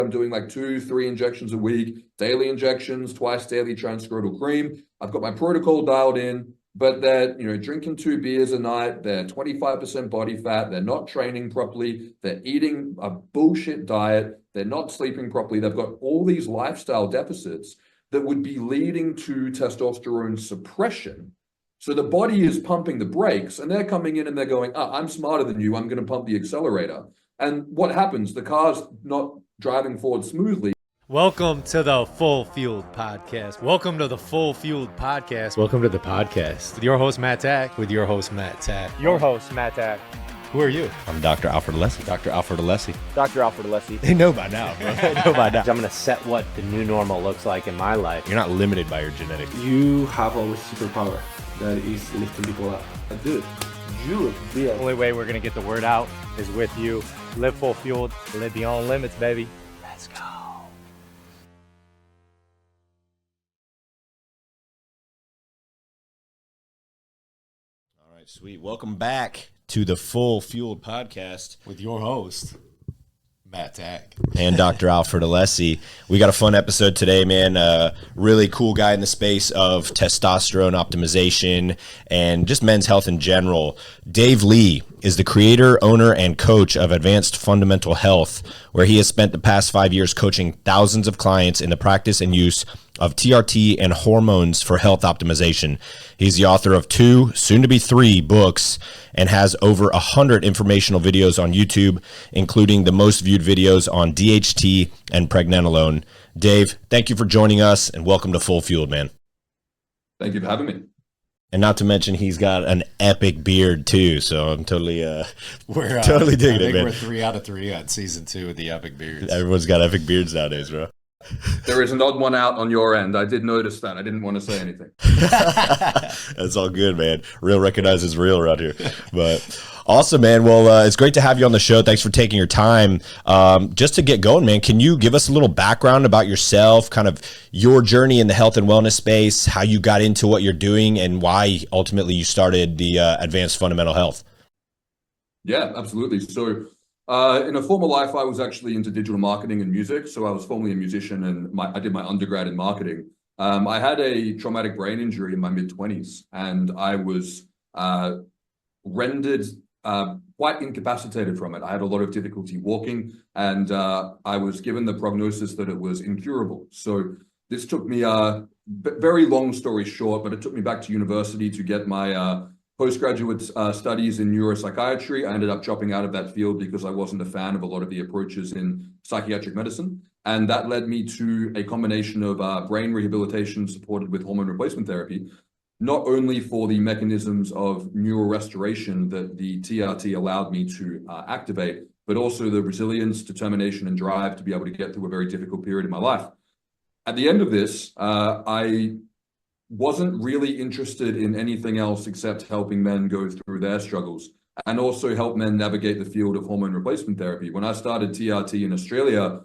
I'm doing like 2-3 injections a week, daily injections, twice daily transscrotal cream. I've got my protocol dialed in, but they're, drinking 2 beers a night. They're 25% body fat. They're not training properly. They're eating a bullshit diet. They're not sleeping properly. They've got all these lifestyle deficits that would be leading to testosterone suppression. So the body is pumping the brakes, and they're coming in and they're going, I'm smarter than you. I'm going to pump the accelerator. And what happens? The car's not driving forward smoothly. Welcome to the Full Fueled Podcast. Welcome to the Full Fueled Podcast. Welcome to the podcast. With your host, Matt Tack. Your host, Matt Tack. Who are you? I'm Dr. Alfred Alessi. Dr. Alfred Alessi. They know by now, bro. They know by now. I'm going to set what the new normal looks like in my life. You're not limited by your genetics. You have a superpower that is lifting people up. Dude, you look real. The only way we're going to get the word out is with you. Live full fueled. Live beyond limits, baby. Let's go. All right, sweet. Welcome back to the Full Fueled Podcast With your host, Matt Tack. and Dr. Alfred Alessi. We got a fun episode today, man. Really cool guy in the space of testosterone optimization and just men's health in general. Dave Lee is the creator, owner, and coach of Advanced Fundamental Health, where he has spent the past 5 years coaching thousands of clients in the practice and use of TRT and hormones for health optimization. He's the author of 2, soon to be 3 books, and has over 100 informational videos on YouTube, including the most viewed videos on DHT and pregnenolone. Dave, thank you for joining us, and welcome to Full Fueled, man. Thank you for having me. And not to mention, he's got an epic beard too, so I'm totally totally digging it, man. We're 3 out of 3 on season 2 with the epic beards. Everyone's got epic beards nowadays, bro. There is an odd one out on your end. I did notice that. I didn't want to say anything. That's all good, man. Real recognizes real around here. But awesome, man. Well, it's great to have you on the show. Thanks for taking your time. Just to get going, man, can you give us a little background about yourself, kind of your journey in the health and wellness space, how you got into what you're doing, and why ultimately you started the Advanced Fundamental Health? Yeah, absolutely. So in a former life, I was actually into digital marketing and music. So I was formerly a musician, and I did my undergrad in marketing. I had a traumatic brain injury in my mid-20s, and I was rendered quite incapacitated from it. I had a lot of difficulty walking, and I was given the prognosis that it was incurable. So this took me, very long story short, but it took me back to university to get my postgraduate studies in neuropsychiatry. I ended up dropping out of that field because I wasn't a fan of a lot of the approaches in psychiatric medicine. And that led me to a combination of brain rehabilitation supported with hormone replacement therapy, not only for the mechanisms of neural restoration that the TRT allowed me to activate, but also the resilience, determination, and drive to be able to get through a very difficult period in my life. At the end of this, I wasn't really interested in anything else except helping men go through their struggles and also help men navigate the field of hormone replacement therapy. When I started TRT in Australia,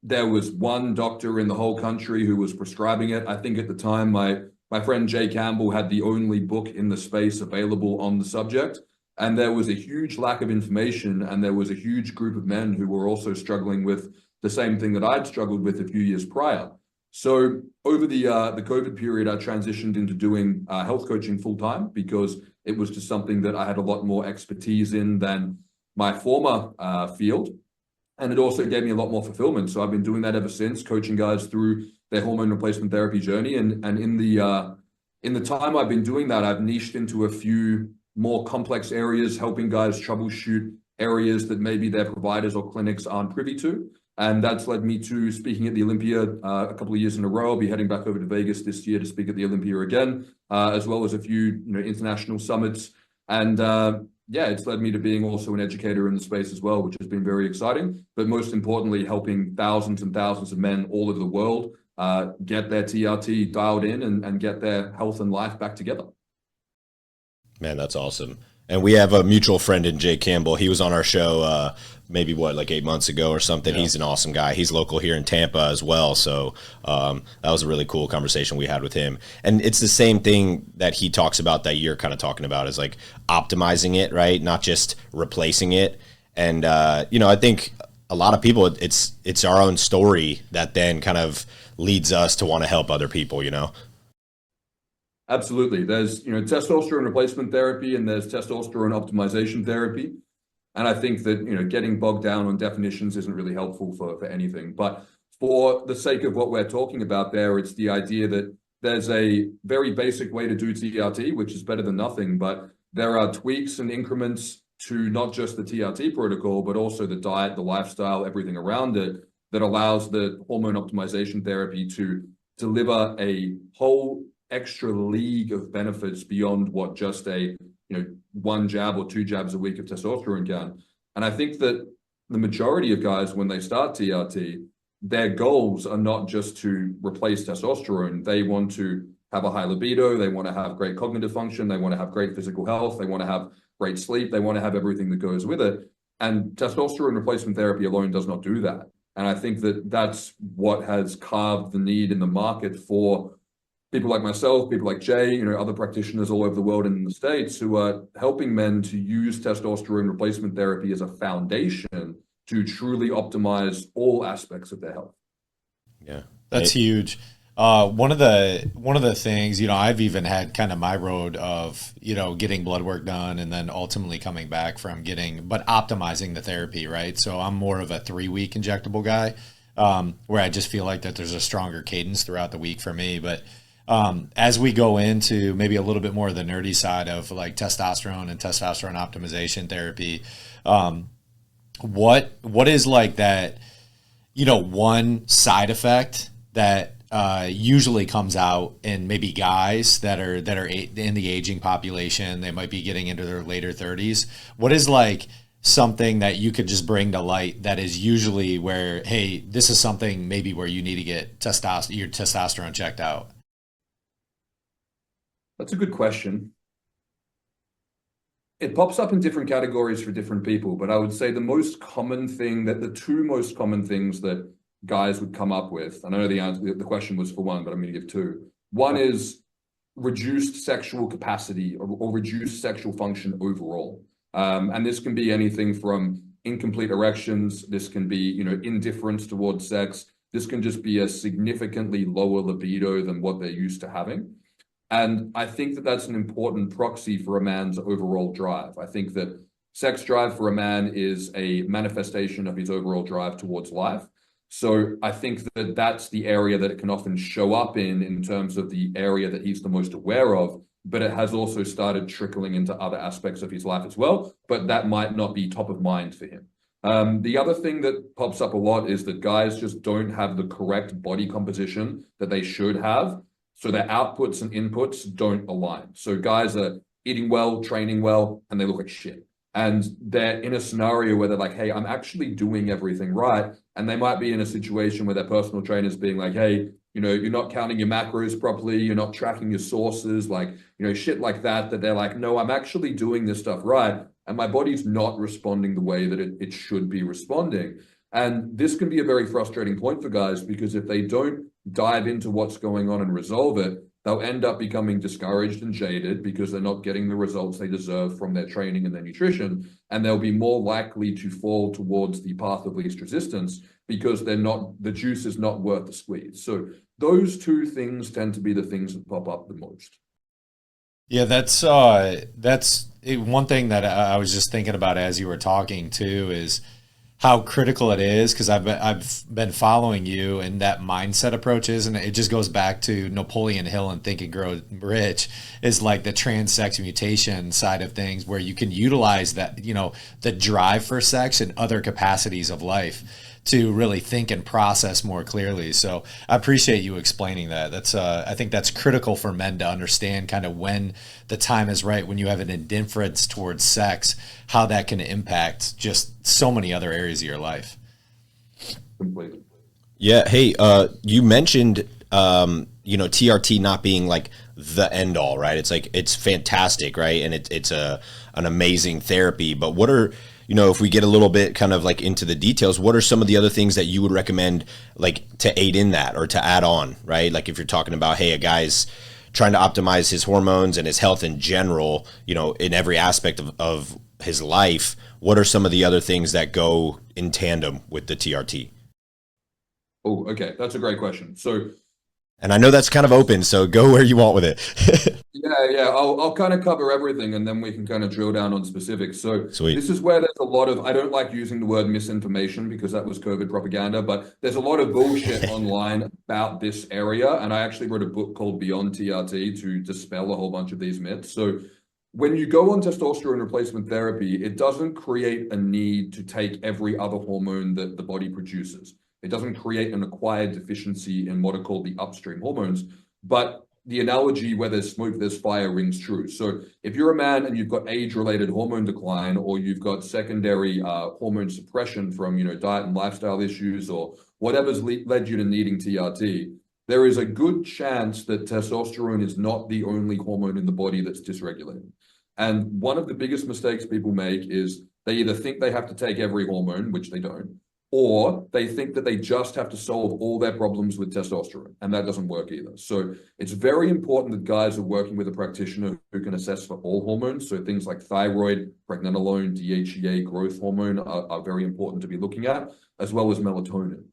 there was one doctor in the whole country who was prescribing it. I think at the time, my friend Jay Campbell had the only book in the space available on the subject. And there was a huge lack of information, and there was a huge group of men who were also struggling with the same thing that I'd struggled with a few years prior. So over the COVID period, I transitioned into doing health coaching full time because it was just something that I had a lot more expertise in than my former field. And it also gave me a lot more fulfillment. So I've been doing that ever since, coaching guys through their hormone replacement therapy journey. And in the time I've been doing that, I've niched into a few more complex areas, helping guys troubleshoot areas that maybe their providers or clinics aren't privy to. And that's led me to speaking at the Olympia a couple of years in a row. I'll be heading back over to Vegas this year to speak at the Olympia again, as well as a few international summits. And it's led me to being also an educator in the space as well, which has been very exciting. But most importantly, helping thousands and thousands of men all over the world get their TRT dialed in and get their health and life back together. Man, that's awesome. And we have a mutual friend in Jay Campbell. He was on our show maybe, like 8 months ago or something. Yeah. He's an awesome guy. He's local here in Tampa as well. So that was a really cool conversation we had with him. And it's the same thing that he talks about that you're kind of talking about, is like optimizing it, right? Not just replacing it. And, I think a lot of people, it's our own story that then kind of leads us to want to help other people, you know? Absolutely. There's, testosterone replacement therapy and there's testosterone optimization therapy. And I think that, getting bogged down on definitions isn't really helpful for anything. But for the sake of what we're talking about there, it's the idea that there's a very basic way to do TRT, which is better than nothing. But there are tweaks and increments to not just the TRT protocol, but also the diet, the lifestyle, everything around it that allows the hormone optimization therapy to deliver a whole extra league of benefits beyond what just a one jab or two jabs a week of testosterone can. And I think that the majority of guys, when they start TRT, their goals are not just to replace testosterone. They want to have a high libido. They want to have great cognitive function. They want to have great physical health. They want to have great sleep. They want to have everything that goes with it. And testosterone replacement therapy alone does not do that. And I think that that's what has carved the need in the market for people like myself, people like Jay, other practitioners all over the world and in the States who are helping men to use testosterone replacement therapy as a foundation to truly optimize all aspects of their health. Yeah, that's huge. One of the things, I've even had kind of my road of, getting blood work done and then ultimately coming back from but optimizing the therapy, right? So I'm more of a 3-week injectable guy, where I just feel like that there's a stronger cadence throughout the week for me. But as we go into maybe a little bit more of the nerdy side of like testosterone and testosterone optimization therapy, what is like that, one side effect that usually comes out in maybe guys that are in the aging population? They might be getting into their later 30s. What is like something that you could just bring to light that is usually where, hey, this is something maybe where you need to get your testosterone checked out? That's a good question. It pops up in different categories for different people, but I would say the two most common things that guys would come up with, and I know the question was for one, but I'm going to give two. One is reduced sexual capacity or reduced sexual function overall. And this can be anything from incomplete erections. This can be, indifference towards sex. This can just be a significantly lower libido than what they're used to having. And I think that that's an important proxy for a man's overall drive. I think that sex drive for a man is a manifestation of his overall drive towards life. So I think that that's the area that it can often show up in terms of the area that he's the most aware of, but it has also started trickling into other aspects of his life as well, but that might not be top of mind for him. The other thing that pops up a lot is that guys just don't have the correct body composition that they should have. So their outputs and inputs don't align. So guys are eating well, training well, and they look like shit. And they're in a scenario where they're like, hey, I'm actually doing everything right. And they might be in a situation where their personal trainer is being like, hey, you're not counting your macros properly. You're not tracking your sources, shit like that they're like, no, I'm actually doing this stuff right. And my body's not responding the way that it should be responding. And this can be a very frustrating point for guys because if they don't dive into what's going on and resolve it, they'll end up becoming discouraged and jaded because they're not getting the results they deserve from their training and their nutrition. And they'll be more likely to fall towards the path of least resistance because the juice is not worth the squeeze. So those two things tend to be the things that pop up the most. Yeah, that's one thing that I was just thinking about as you were talking too, is how critical it is, because I've been following you and that mindset approach is, and it just goes back to Napoleon Hill and Think and Grow Rich, is like the trans-sex mutation side of things, where you can utilize that, the drive for sex in other capacities of life to really think and process more clearly. So I appreciate you explaining that. That's I think that's critical for men to understand kind of when the time is right, when you have an indifference towards sex, how that can impact just so many other areas of your life. Completely. Yeah. Hey, you mentioned, TRT not being like the end all, right? It's like, it's fantastic, right? And it's an amazing therapy, but what are, if we get a little bit kind of like into the details, what are some of the other things that you would recommend like to aid in that or to add on, right? Like if you're talking about, hey, a guy's trying to optimize his hormones and his health in general, in every aspect of his life, what are some of the other things that go in tandem with the TRT? Oh, okay. That's a great question. So, and I know that's kind of open, so go where you want with it. yeah. I'll kind of cover everything and then we can kind of drill down on specifics. So Sweet. This is where there's a lot of, I don't like using the word misinformation because that was COVID propaganda, but there's a lot of bullshit online about this area. And I actually wrote a book called Beyond TRT to dispel a whole bunch of these myths. So when you go on testosterone replacement therapy, it doesn't create a need to take every other hormone that the body produces. It doesn't create an acquired deficiency in what are called the upstream hormones. But the analogy where there's smoke, there's fire rings true. So if you're a man and you've got age-related hormone decline, or you've got secondary hormone suppression from diet and lifestyle issues, or whatever's led you to needing TRT, there is a good chance that testosterone is not the only hormone in the body that's dysregulated. And one of the biggest mistakes people make is they either think they have to take every hormone, which they don't, or they think that they just have to solve all their problems with testosterone, and that doesn't work either. So it's very important that guys are working with a practitioner who can assess for all hormones. So things like thyroid, pregnenolone, DHEA, growth hormone are very important to be looking at, as well as melatonin.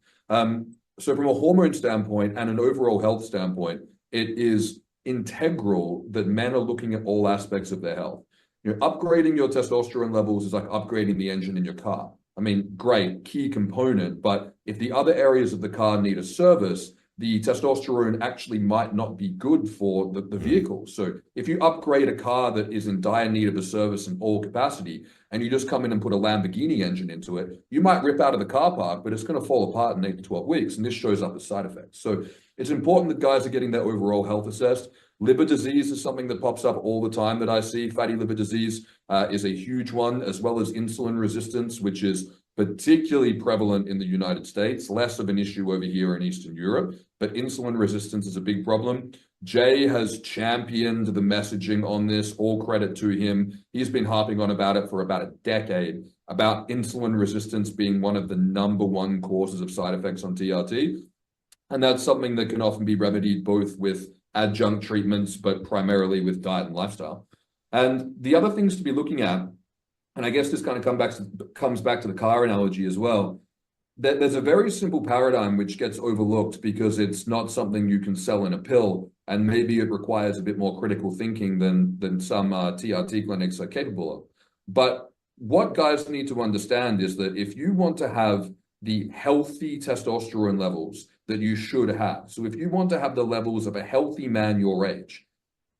So from a hormone standpoint and an overall health standpoint, it is integral that men are looking at all aspects of their health. Upgrading your testosterone levels is like upgrading the engine in your car. I mean, great, key component, but if the other areas of the car need a service, the testosterone actually might not be good for the vehicle. So if you upgrade a car that is in dire need of a service in all capacity, and you just come in and put a Lamborghini engine into it, you might rip out of the car park, but it's going to fall apart in 8 to 12 weeks, and this shows up as side effects. So it's important that guys are getting their overall health assessed. Liver disease is something that pops up all the time that I see. Fatty liver disease is a huge one, as well as insulin resistance, which is particularly prevalent in the United States, less of an issue over here in Eastern Europe, but insulin resistance is a big problem. Jay has championed the messaging on this, all credit to him. He's been harping on about it for about a decade, about insulin resistance being one of the #1 causes of side effects on TRT. And that's something that can often be remedied both with adjunct treatments, but primarily with diet and lifestyle. And the other things to be looking at, and I guess this kind of comes back to the car analogy as well, that there's a very simple paradigm which gets overlooked because it's not something you can sell in a pill, and maybe it requires a bit more critical thinking than some TRT clinics are capable of. But what guys need to understand is that if you want to have the healthy testosterone levels that you should have, so if you want to have the levels of a healthy man your age,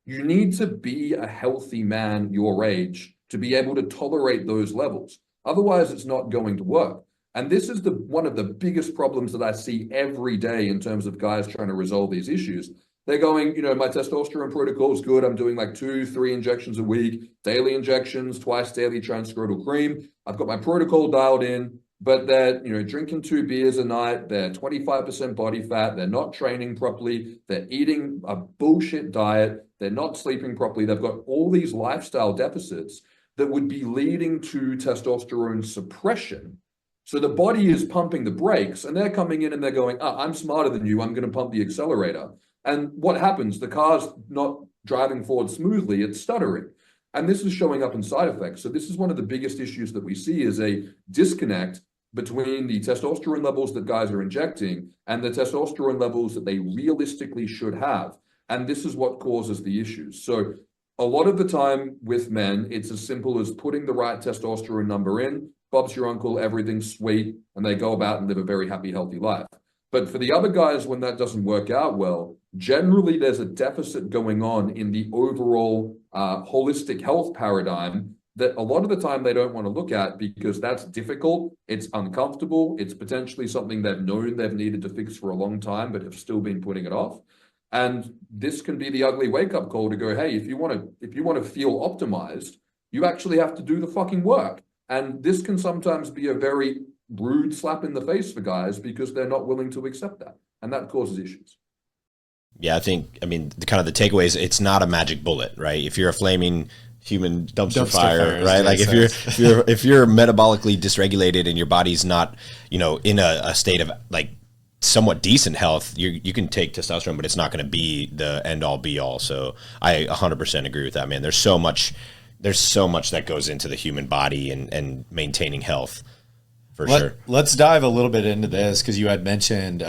you need to be a healthy man your age to be able to tolerate those levels. Otherwise, it's not going to work. And this is one of the biggest problems that I see every day in terms of guys trying to resolve these issues. They're going, my testosterone protocol is good. I'm doing like 2-3 injections a week, daily injections, twice daily transscrotal cream. I've got my protocol dialed in, but they're, drinking 2 beers a night. They're 25% body fat. They're not training properly. They're eating a bullshit diet. They're not sleeping properly. They've got all these lifestyle deficits that would be leading to testosterone suppression. So the body is pumping the brakes, and they're coming in and they're going, I'm smarter than you. I'm going to pump the accelerator. And what happens? The car's not driving forward smoothly. It's stuttering. And this is showing up in side effects. So this is one of the biggest issues that we see, is a disconnect between the testosterone levels that guys are injecting and the testosterone levels that they realistically should have. And this is what causes the issues. So a lot of the time with men, it's as simple as putting the right testosterone number in, Bob's your uncle, everything's sweet, and they go about and live a very happy, healthy life. But for the other guys, when that doesn't work out well, generally there's a deficit going on in the overall holistic health paradigm that a lot of the time they don't want to look at because that's difficult, it's uncomfortable, it's potentially something they've known they've needed to fix for a long time, but have still been putting it off. And this can be the ugly wake-up call to go, hey, if you want to feel optimized, you actually have to do the fucking work. And this can sometimes be a very rude slap in the face for guys because they're not willing to accept that. And that causes issues. Yeah, the takeaway is it's not a magic bullet, right? If you're a flaming human dumpster fire, right? Like if you're metabolically dysregulated and your body's not, in a state of like somewhat decent health, you can take testosterone, but it's not going to be the end all be all. So I 100% agree with that, man. There's so much there's so much that goes into the human body and maintaining health for sure. Let's dive a little bit into this, because you had mentioned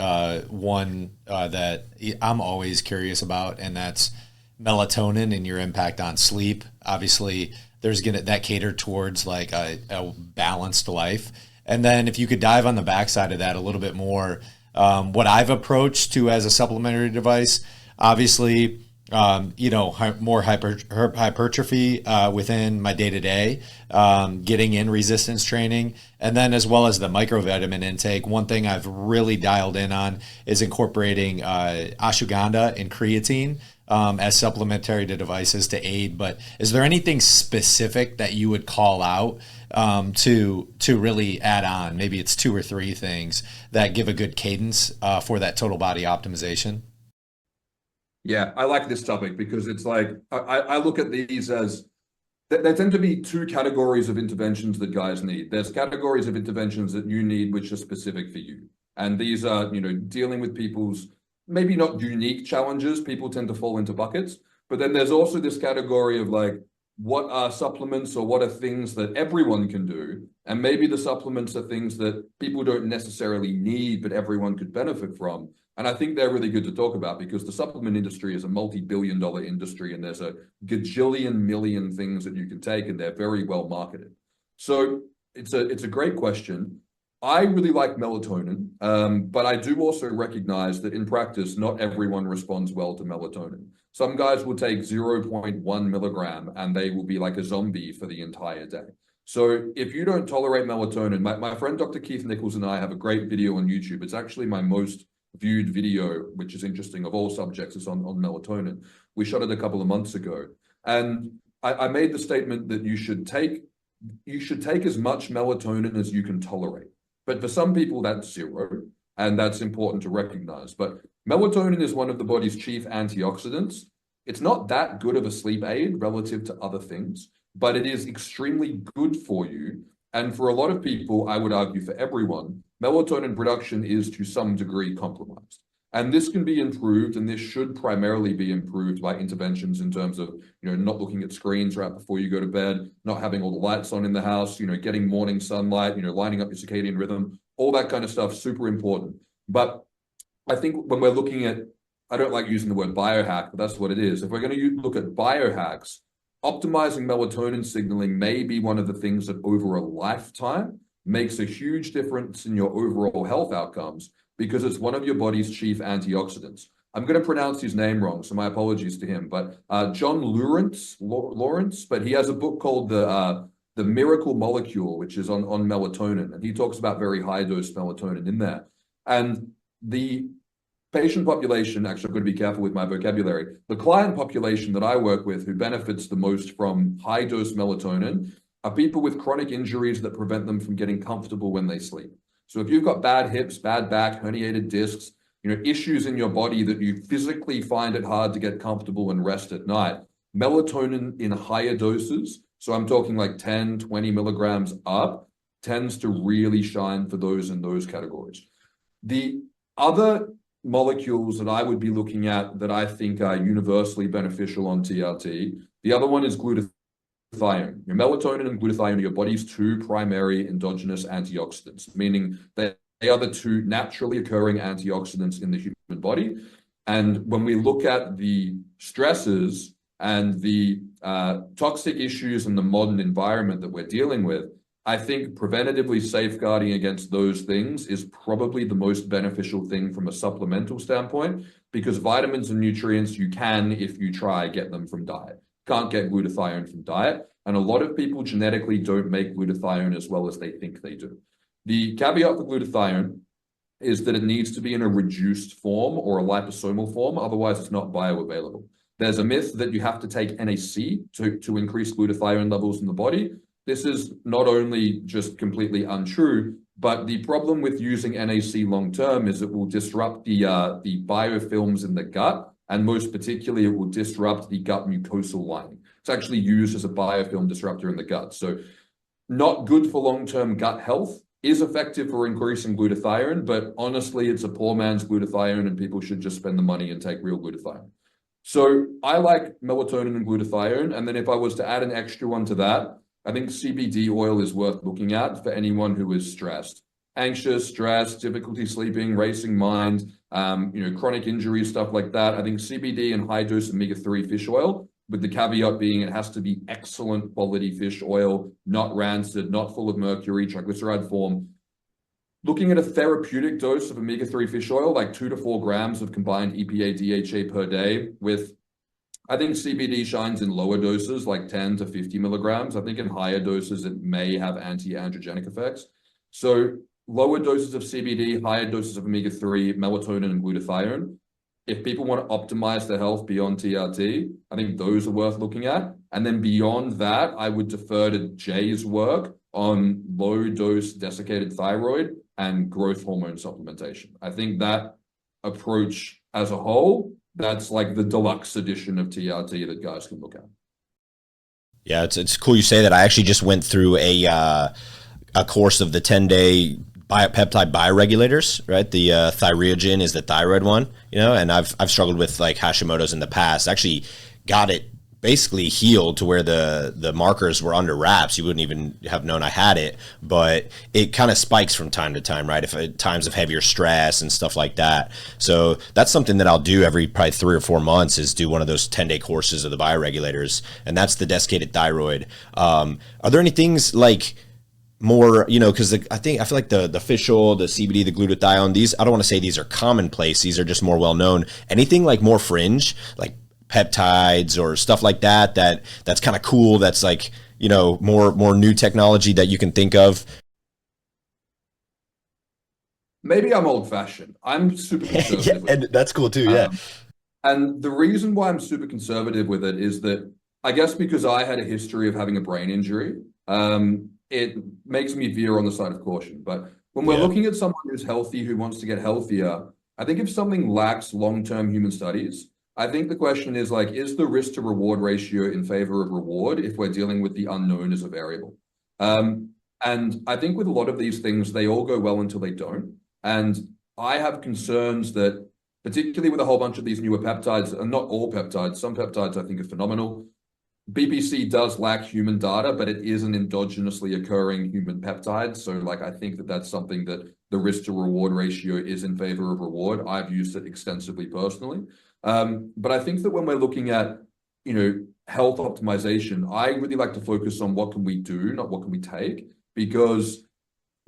one that I'm always curious about, and that's melatonin and your impact on sleep. Obviously, there's that catered towards like a balanced life. And then if you could dive on the backside of that a little bit more, what I've approached to as a supplementary device, obviously, more hypertrophy within my day-to-day, getting in resistance training, and then as well as the microvitamin intake. One thing I've really dialed in on is incorporating ashwagandha and creatine as supplementary to devices to aid. But is there anything specific that you would call out to really add on? Maybe it's 2 or 3 things that give a good cadence for that total body optimization. Yeah, I like this topic because it's like, I look at these as, there tend to be 2 categories of interventions that guys need. There's categories of interventions that you need, which are specific for you. And these are, dealing with people's maybe not unique challenges. People tend to fall into buckets. But then there's also this category of like, what are supplements or what are things that everyone can do? And maybe the supplements are things that people don't necessarily need, but everyone could benefit from. And I think they're really good to talk about because the supplement industry is a multi-billion-dollar industry, and there's a gajillion million things that you can take, and they're very well marketed. So it's a great question. I really like melatonin, but I do also recognize that in practice, not everyone responds well to melatonin. Some guys will take 0.1 milligram and they will be like a zombie for the entire day. So if you don't tolerate melatonin, my friend Dr. Keith Nichols and I have a great video on YouTube. It's actually my most viewed video, which is interesting, of all subjects, is on melatonin. We shot it a couple of months ago. And I made the statement that you should take as much melatonin as you can tolerate. But for some people, that's 0, and that's important to recognize. But melatonin is one of the body's chief antioxidants. It's not that good of a sleep aid relative to other things, but it is extremely good for you. And for a lot of people, I would argue for everyone, melatonin production is to some degree compromised. And this can be improved, and this should primarily be improved by interventions in terms of, not looking at screens right before you go to bed, not having all the lights on in the house, getting morning sunlight, lining up your circadian rhythm, all that kind of stuff, super important. But I think when we're looking at, I don't like using the word biohack, but that's what it is. If we're going to look at biohacks, optimizing melatonin signaling may be one of the things that over a lifetime makes a huge difference in your overall health outcomes, because it's one of your body's chief antioxidants. I'm going to pronounce his name wrong, so my apologies to him, but John Lawrence, but he has a book called The Miracle Molecule, which is on melatonin, and he talks about very high dose melatonin in there. And the patient population, actually I'm going to be careful with my vocabulary, the client population that I work with who benefits the most from high dose melatonin are people with chronic injuries that prevent them from getting comfortable when they sleep. So if you've got bad hips, bad back, herniated discs, issues in your body that you physically find it hard to get comfortable and rest at night, melatonin in higher doses, so I'm talking like 10, 20 milligrams up, tends to really shine for those in those categories. The other molecules that I would be looking at that I think are universally beneficial on TRT, the other one is glutathione. Your melatonin and glutathione are your body's 2 primary endogenous antioxidants, meaning they are the 2 naturally occurring antioxidants in the human body. And when we look at the stresses and the toxic issues in the modern environment that we're dealing with, I think preventatively safeguarding against those things is probably the most beneficial thing from a supplemental standpoint, because vitamins and nutrients, you can, if you try, get them from diet. Can't get glutathione from diet. And a lot of people genetically don't make glutathione as well as they think they do. The caveat for glutathione is that it needs to be in a reduced form or a liposomal form. Otherwise, it's not bioavailable. There's a myth that you have to take NAC to increase glutathione levels in the body. This is not only just completely untrue, but the problem with using NAC long-term is it will disrupt the biofilms in the gut, and most particularly, it will disrupt the gut mucosal lining. It's actually used as a biofilm disruptor in the gut. So not good for long-term gut health, is effective for increasing glutathione, but honestly, it's a poor man's glutathione, and people should just spend the money and take real glutathione. So I like melatonin and glutathione. And then if I was to add an extra one to that, I think CBD oil is worth looking at for anyone who is stressed, anxious, stressed, difficulty sleeping, racing mind, chronic injuries, stuff like that. I think CBD and high dose omega-3 fish oil, with the caveat being it has to be excellent quality fish oil, not rancid, not full of mercury, triglyceride form. Looking at a therapeutic dose of omega-3 fish oil, like 2 to 4 grams of combined EPA, DHA per day with, I think CBD shines in lower doses, like 10 to 50 milligrams. I think in higher doses, it may have anti-androgenic effects. So lower doses of CBD, higher doses of omega-3, melatonin, and glutathione. If people want to optimize their health beyond TRT, I think those are worth looking at. And then beyond that, I would defer to Jay's work on low-dose desiccated thyroid and growth hormone supplementation. I think that approach as a whole, that's like the deluxe edition of TRT that guys can look at. Yeah, it's cool you say that. I actually just went through a course of the 10-day peptide bioregulators, right? The thyrogen is the thyroid one, and I've struggled with like Hashimoto's in the past. Actually got it basically healed to where the markers were under wraps. You wouldn't even have known I had it, but it kind of spikes from time to time, right? If times of heavier stress and stuff like that. So that's something that I'll do every probably 3 or 4 months, is do one of those 10-day courses of the bioregulators, and that's the desiccated thyroid. Are there any things like more, because I feel like the fish oil, the CBD, the glutathione, these, I don't want to say these are commonplace, these are just more well known. Anything like more fringe, like peptides or stuff like that's kind of cool, that's like, more new technology that you can think of? Maybe I'm old-fashioned. I'm super conservative. Yeah, and that's cool too. Yeah. And the reason why I'm super conservative with it is that I guess because I had a history of having a brain injury, it makes me veer on the side of caution. But when we're looking at someone who's healthy, who wants to get healthier, I think if something lacks long-term human studies, I think the question is like, is the risk to reward ratio in favor of reward if we're dealing with the unknown as a variable? And I think with a lot of these things, they all go well until they don't. And I have concerns that, particularly with a whole bunch of these newer peptides, and not all peptides, some peptides I think are phenomenal. BPC does lack human data, but it is an endogenously occurring human peptide. So like, I think that that's something that the risk to reward ratio is in favor of reward. I've used it extensively personally. But I think that when we're looking at, health optimization, I really like to focus on what can we do, not what can we take, because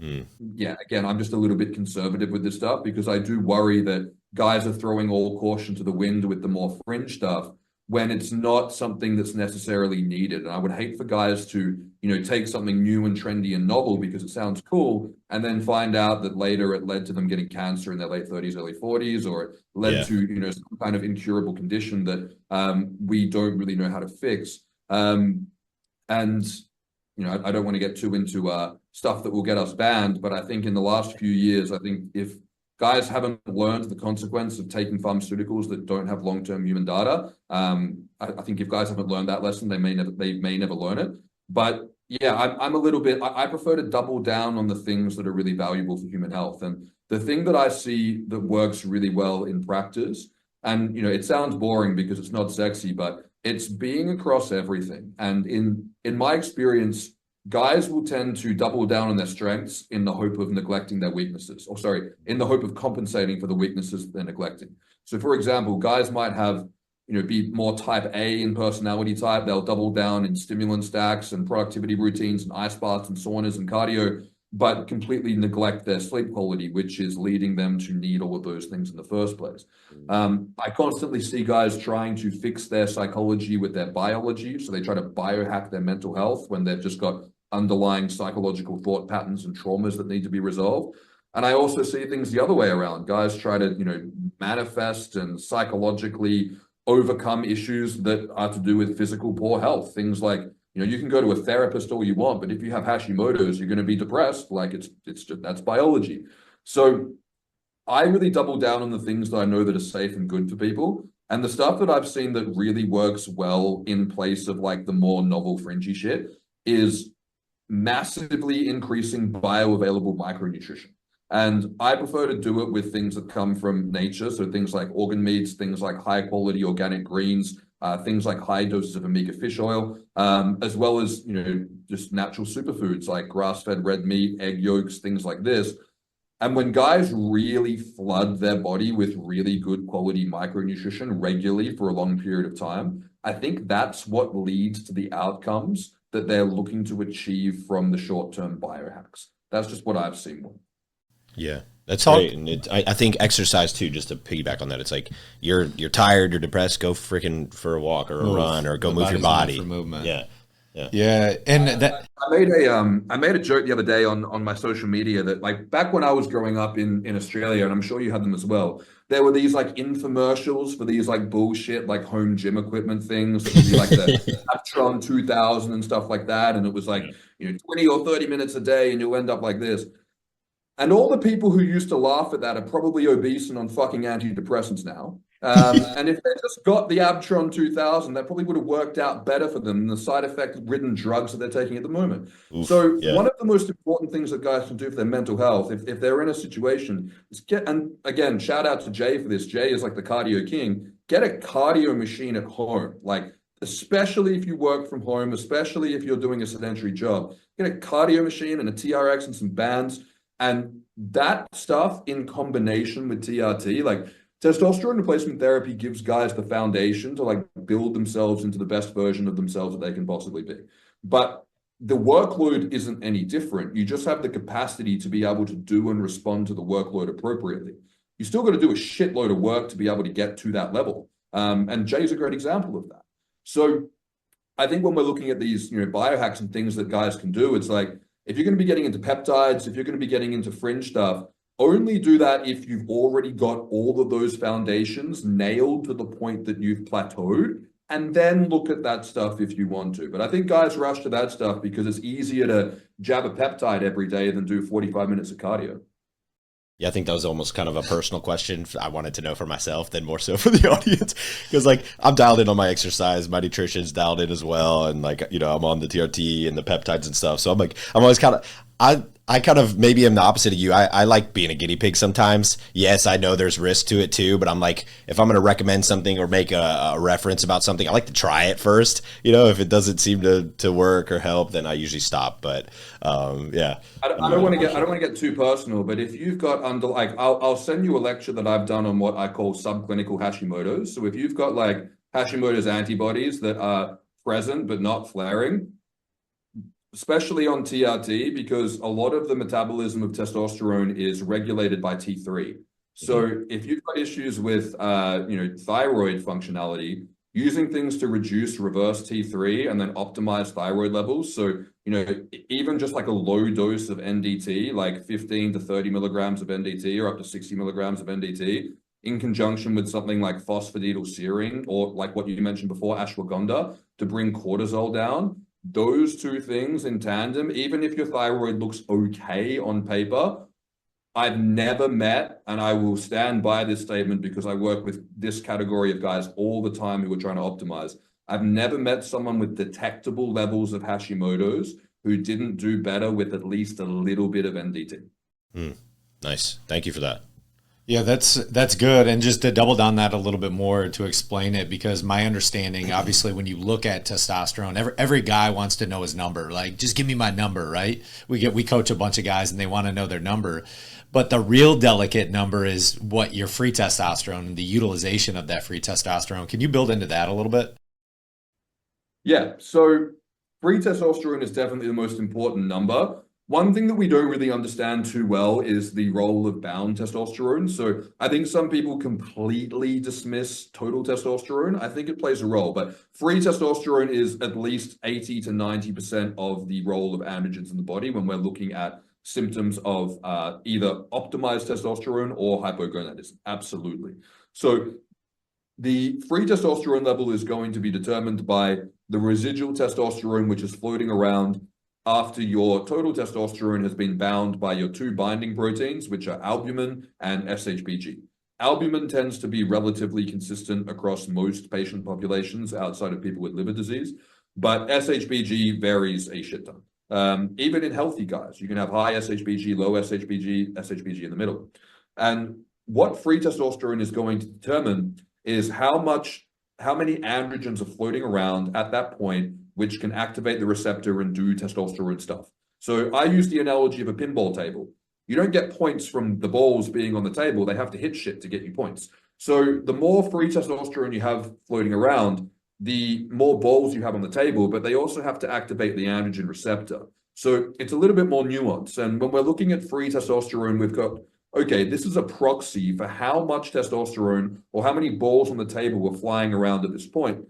again, I'm just a little bit conservative with this stuff, because I do worry that guys are throwing all caution to the wind with the more fringe stuff when it's not something that's necessarily needed. And I would hate for guys to, take something new and trendy and novel because it sounds cool, and then find out that later it led to them getting cancer in their late 30s, early 40s, or it led to, some kind of incurable condition that we don't really know how to fix. And, I don't want to get too into stuff that will get us banned, but I think in the last few years, I think if guys haven't learned the consequence of taking pharmaceuticals that don't have long-term human data, I think if guys haven't learned that lesson, they may never learn it. But yeah, I'm a little bit, I prefer to double down on the things that are really valuable for human health. And the thing that I see that works really well in practice, and it sounds boring because it's not sexy, but it's being across everything. And in my experience, guys will tend to double down on their strengths in the hope of neglecting their weaknesses, in the hope of compensating for the weaknesses they're neglecting. So for example, guys might have, be more type A in personality type. They'll double down in stimulant stacks and productivity routines and ice baths and saunas and cardio, but completely neglect their sleep quality, which is leading them to need all of those things in the first place. I constantly see guys trying to fix their psychology with their biology. So they try to biohack their mental health when they've just got underlying psychological thought patterns and traumas that need to be resolved. And I also see things the other way around. Guys try to, manifest and psychologically overcome issues that are to do with physical poor health. Things like, you can go to a therapist all you want, but if you have Hashimoto's, you're going to be depressed. Like it's just, that's biology. So I really double down on the things that I know that are safe and good for people. And the stuff that I've seen that really works well in place of like the more novel fringy shit is massively increasing bioavailable micronutrition. And I prefer to do it with things that come from nature. So things like organ meats, things like high quality organic greens, things like high doses of omega fish oil, as well as, just natural superfoods like grass-fed red meat, egg yolks, things like this. And when guys really flood their body with really good quality micronutrition regularly for a long period of time, I think that's what leads to the outcomes that they're looking to achieve from the short-term biohacks. That's just what I've seen. Yeah, that's great. And I think exercise too, just to piggyback on that, it's like you're tired, you're depressed, go freaking for a walk or a run or go move your body. For movement. Yeah. And that I made a joke the other day on my social media that, like, back when I was growing up in Australia, and I'm sure you had them as well, there were these like infomercials for these like bullshit like home gym equipment things. It would be like the Aptron 2000 and stuff like that, and it was like 20 or 30 minutes a day, and you'll end up like this. And all the people who used to laugh at that are probably obese and on fucking antidepressants now. And if they just got the Abtron 2000, that probably would have worked out better for them than the side effect-ridden drugs that they're taking at the moment. One of the most important things that guys can do for their mental health, if they're in a situation, is and again, shout out to Jay for this. Jay is like the cardio king. Get a cardio machine at home, like especially if you work from home, especially if you're doing a sedentary job. Get a cardio machine and a TRX and some bands. And that stuff in combination with TRT, like testosterone replacement therapy, gives guys the foundation to like build themselves into the best version of themselves that they can possibly be. But the workload isn't any different. You just have the capacity to be able to do and respond to the workload appropriately. You still got to do a shitload of work to be able to get to that level. And Jay's a great example of that. So I think when we're looking at these, biohacks and things that guys can do, it's like, if you're going to be getting into peptides, if you're going to be getting into fringe stuff, only do that if you've already got all of those foundations nailed to the point that you've plateaued, and then look at that stuff if you want to. But I think guys rush to that stuff because it's easier to jab a peptide every day than do 45 minutes of cardio. Yeah, I think that was almost kind of a personal question I wanted to know for myself than more so for the audience. Because, like, I'm dialed in on my exercise, my nutrition's dialed in as well. And, like, I'm on the TRT and the peptides and stuff. So I'm always kind of, I kind of maybe am the opposite of you. I like being a guinea pig sometimes. Yes, I know there's risk to it too, but I'm like, if I'm going to recommend something or make a reference about something, I like to try it first. If it doesn't seem to work or help, then I usually stop. But yeah. I don't want to get too personal, but if you've got I'll send you a lecture that I've done on what I call subclinical Hashimoto's. So if you've got like Hashimoto's antibodies that are present but not flaring, especially on TRT, because a lot of the metabolism of testosterone is regulated by T3. So if you've got issues with, thyroid functionality, using things to reduce reverse T3 and then optimize thyroid levels. So, even just like a low dose of NDT, like 15 to 30 milligrams of NDT or up to 60 milligrams of NDT, in conjunction with something like phosphatidylserine or like what you mentioned before, ashwagandha, to bring cortisol down. Those two things in tandem, even if your thyroid looks okay on paper, I've never met, and I will stand by this statement because I work with this category of guys all the time who are trying to optimize. I've never met someone with detectable levels of Hashimoto's who didn't do better with at least a little bit of NDT. Nice. Thank you for that. Yeah, that's good. And just to double down that a little bit more to explain it, because my understanding, obviously, when you look at testosterone, every guy wants to know his number. Like, just give me my number, right? We coach a bunch of guys and they want to know their number. But the real delicate number is what your free testosterone and the utilization of that free testosterone. Can you build into that a little bit? Yeah, so free testosterone is definitely the most important number. One thing that we don't really understand too well is the role of bound testosterone. So I think some people completely dismiss total testosterone. I think it plays a role, but free testosterone is at least 80 to 90% of the role of androgens in the body when we're looking at symptoms of either optimized testosterone or hypogonadism. Absolutely. So the free testosterone level is going to be determined by the residual testosterone, which is floating around after your total testosterone has been bound by your two binding proteins, which are albumin and SHBG. Albumin tends to be relatively consistent across most patient populations outside of people with liver disease, but SHBG varies a shit ton. Even in healthy guys, you can have high SHBG, low SHBG, SHBG in the middle. And what free testosterone is going to determine is how many androgens are floating around at that point, which can activate the receptor and do testosterone stuff. So I use the analogy of a pinball table. You don't get points from the balls being on the table. They have to hit shit to get you points. So the more free testosterone you have floating around, the more balls you have on the table, but they also have to activate the androgen receptor. So it's a little bit more nuanced. And when we're looking at free testosterone, we've got, okay, this is a proxy for how much testosterone or how many balls on the table were flying around at this point.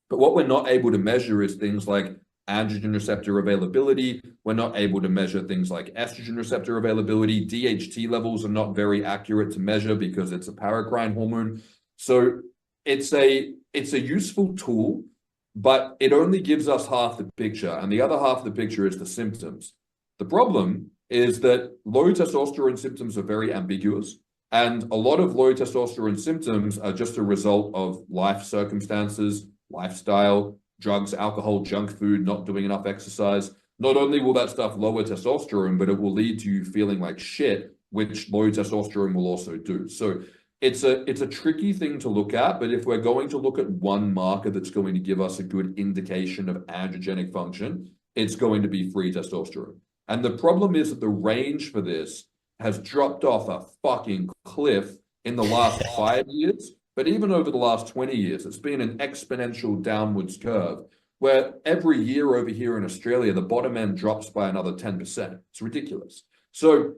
But what we're not able to measure is things like androgen receptor availability. We're not able to measure things like estrogen receptor availability. DHT levels are not very accurate to measure because it's a paracrine hormone. So it's a useful tool, but it only gives us half the picture. And the other half of the picture is the symptoms. The problem is that low testosterone symptoms are very ambiguous. And a lot of low testosterone symptoms are just a result of life circumstances, lifestyle, drugs, alcohol, junk food, not doing enough exercise. Not only will that stuff lower testosterone, but it will lead to you feeling like shit, which low testosterone will also do. So it's a tricky thing to look at, but if we're going to look at one marker that's going to give us a good indication of androgenic function, it's going to be free testosterone. And the problem is that the range for this has dropped off a fucking cliff in the last 5 years. But even over the last 20 years, it's been an exponential downwards curve where every year over here in Australia, the bottom end drops by another 10%. It's ridiculous. So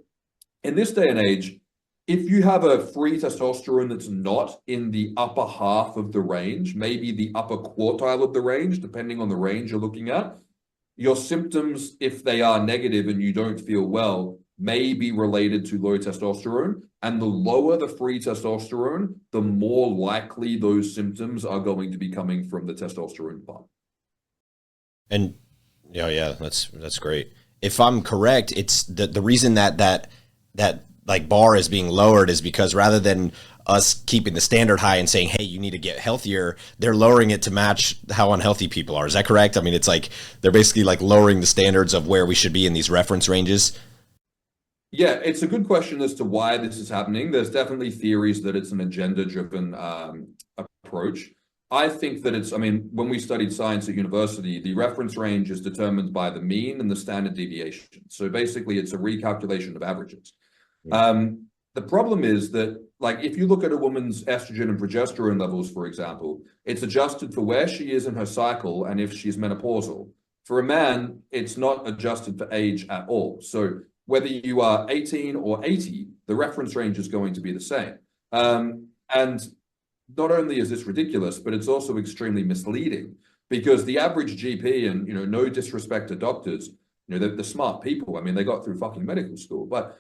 in this day and age, if you have a free testosterone that's not in the upper half of the range, maybe the upper quartile of the range, depending on the range you're looking at, your symptoms, if they are negative and you don't feel well, may be related to low testosterone. And the lower the free testosterone, the more likely those symptoms are going to be coming from the testosterone part. And yeah, that's great. If I'm correct, it's the reason that like bar is being lowered is because rather than us keeping the standard high and saying, hey, you need to get healthier, they're lowering it to match how unhealthy people are. Is that correct? I mean, it's like they're basically like lowering the standards of where we should be in these reference ranges. Yeah, it's a good question as to why this is happening. There's definitely theories that it's an agenda-driven approach. I think that when we studied science at university, the reference range is determined by the mean and the standard deviation. So basically, it's a recalculation of averages. The problem is that, like, if you look at a woman's estrogen and progesterone levels, for example, it's adjusted for where she is in her cycle and if she's menopausal. For a man, it's not adjusted for age at all. So whether you are 18 or 80, the reference range is going to be the same. And not only is this ridiculous, but it's also extremely misleading because the average GP, and no disrespect to doctors, they're smart people. I mean, they got through fucking medical school. But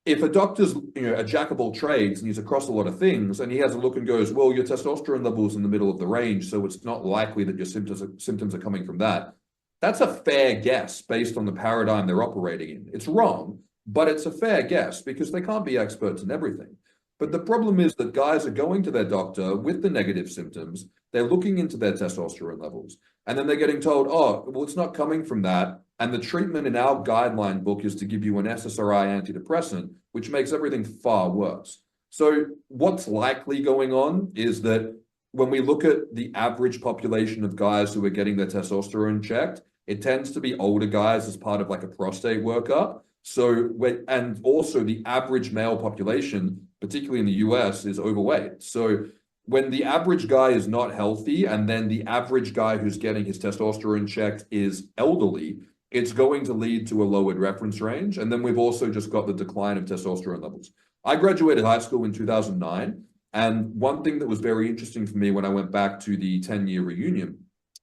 if a doctor's a jack of all trades and he's across a lot of things, and he has a look and goes, well, your testosterone level's in the middle of the range, so it's not likely that your symptoms are coming from that. That's a fair guess based on the paradigm they're operating in. It's wrong, but it's a fair guess because they can't be experts in everything. But the problem is that guys are going to their doctor with the negative symptoms. They're looking into their testosterone levels, and then they're getting told, oh, well, it's not coming from that. And the treatment in our guideline book is to give you an SSRI antidepressant, which makes everything far worse. So what's likely going on is that when we look at the average population of guys who are getting their testosterone checked, it tends to be older guys as part of like a prostate workup. So, and also the average male population, particularly in the US, is overweight. So when the average guy is not healthy, and then the average guy who's getting his testosterone checked is elderly, it's going to lead to a lowered reference range. And then we've also just got the decline of testosterone levels. I graduated high school in 2009. And one thing that was very interesting for me when I went back to the 10-year reunion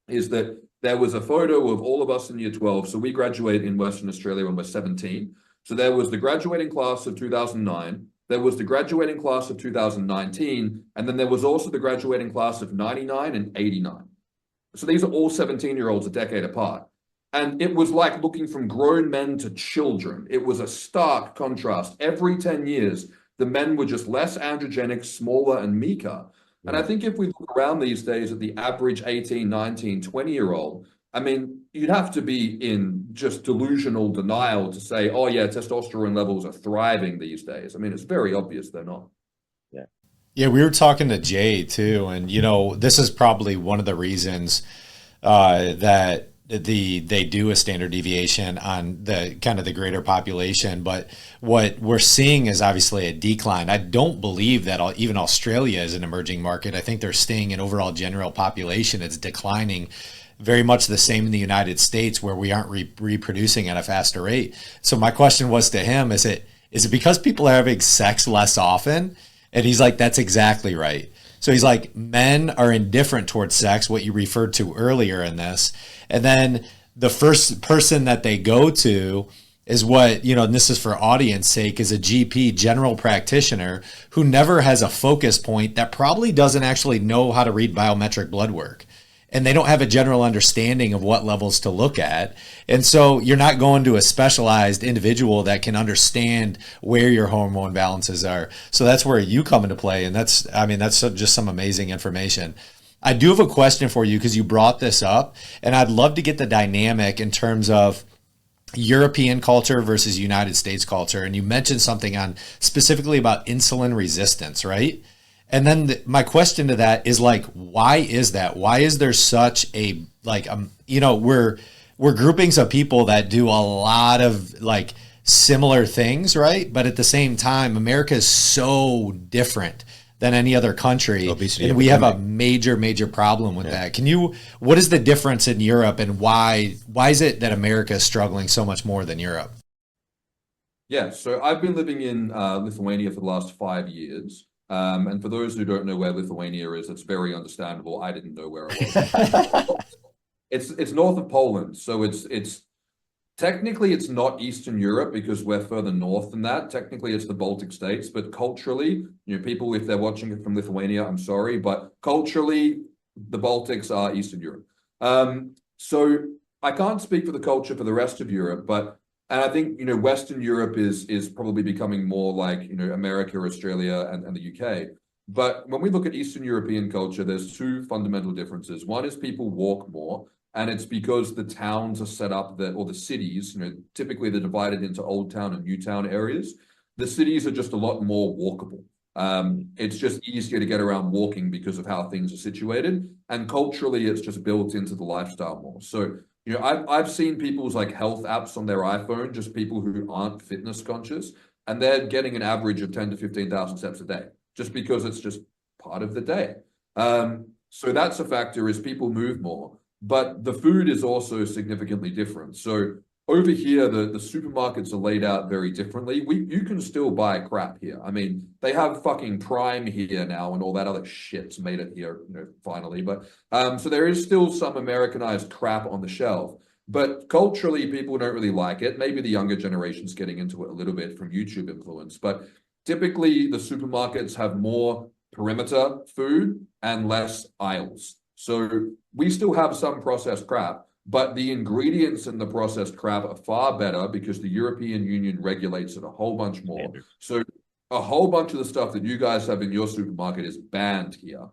is that there was a photo of all of us in year 12. So we graduate in Western Australia when we're 17. So there was the graduating class of 2009. There was the graduating class of 2019. And then there was also the graduating class of 99 and 89. So these are all 17-year-olds a decade apart. And it was like looking from grown men to children. It was a stark contrast. Every 10 years, the men were just less androgenic, smaller, and meeker. And I think if we look around these days at the average 18, 19, 20-year-old, I mean, you'd have to be in just delusional denial to say, oh yeah, testosterone levels are thriving these days. I mean, it's very obvious they're not. Yeah, we were talking to Jay too, and this is probably one of the reasons that they do a standard deviation on the kind of the greater population. But what we're seeing is obviously a decline. I don't believe that even Australia is an emerging market. I think they're staying in overall general population. It's declining. Very much the same in the United States, where we aren't reproducing at a faster rate. So my question was to him: is it because people are having sex less often? And he's like, that's exactly right. So he's like, men are indifferent towards sex, what you referred to earlier in this. And then the first person that they go to is what, and this is for audience sake, is a GP, general practitioner, who never has a focus point, that probably doesn't actually know how to read biometric blood work. And they don't have a general understanding of what levels to look at. And so you're not going to a specialized individual that can understand where your hormone balances are. So that's where you come into play. And that's just some amazing information. I do have a question for you, because you brought this up, and I'd love to get the dynamic in terms of European culture versus United States culture. And you mentioned something specifically about insulin resistance, right? And then my question to that is, like, why is that? Why is there such a, we're groupings of people that do a lot of like similar things, right? But at the same time, America is so different than any other country. Obesity, and we have a major problem with that. What is the difference in Europe, and why is it that America is struggling so much more than Europe? Yeah, so I've been living in Lithuania for the last 5 years. And for those who don't know where Lithuania is, it's very understandable. I didn't know where it was. It's north of Poland, so it's technically it's not Eastern Europe, because we're further north than that. Technically, it's the Baltic states, but culturally, people, if they're watching it from Lithuania, I'm sorry, but culturally, the Baltics are Eastern Europe. So I can't speak for the culture for the rest of Europe, and I think, Western Europe is probably becoming more like, America, Australia, and the UK. But when we look at Eastern European culture, there's two fundamental differences. One is people walk more, and it's because the towns are set up or the cities, typically they're divided into old town and new town areas. The cities are just a lot more walkable. It's just easier to get around walking because of how things are situated. And culturally, it's just built into the lifestyle more. So, I've seen people's like health apps on their iPhone, just people who aren't fitness conscious, and they're getting an average of 10 to 15,000 steps a day, just because it's just part of the day. So that's a factor, is people move more, but the food is also significantly different. So over here, the supermarkets are laid out very differently. You can still buy crap here. I mean, they have fucking Prime here now, and all that other shit's made it here, finally. But so there is still some Americanized crap on the shelf. But culturally, people don't really like it. Maybe the younger generation's getting into it a little bit from YouTube influence. But typically, the supermarkets have more perimeter food and less aisles. So we still have some processed crap. But the ingredients in the processed crap are far better, because the European Union regulates it a whole bunch more. So a whole bunch of the stuff that you guys have in your supermarket is banned here.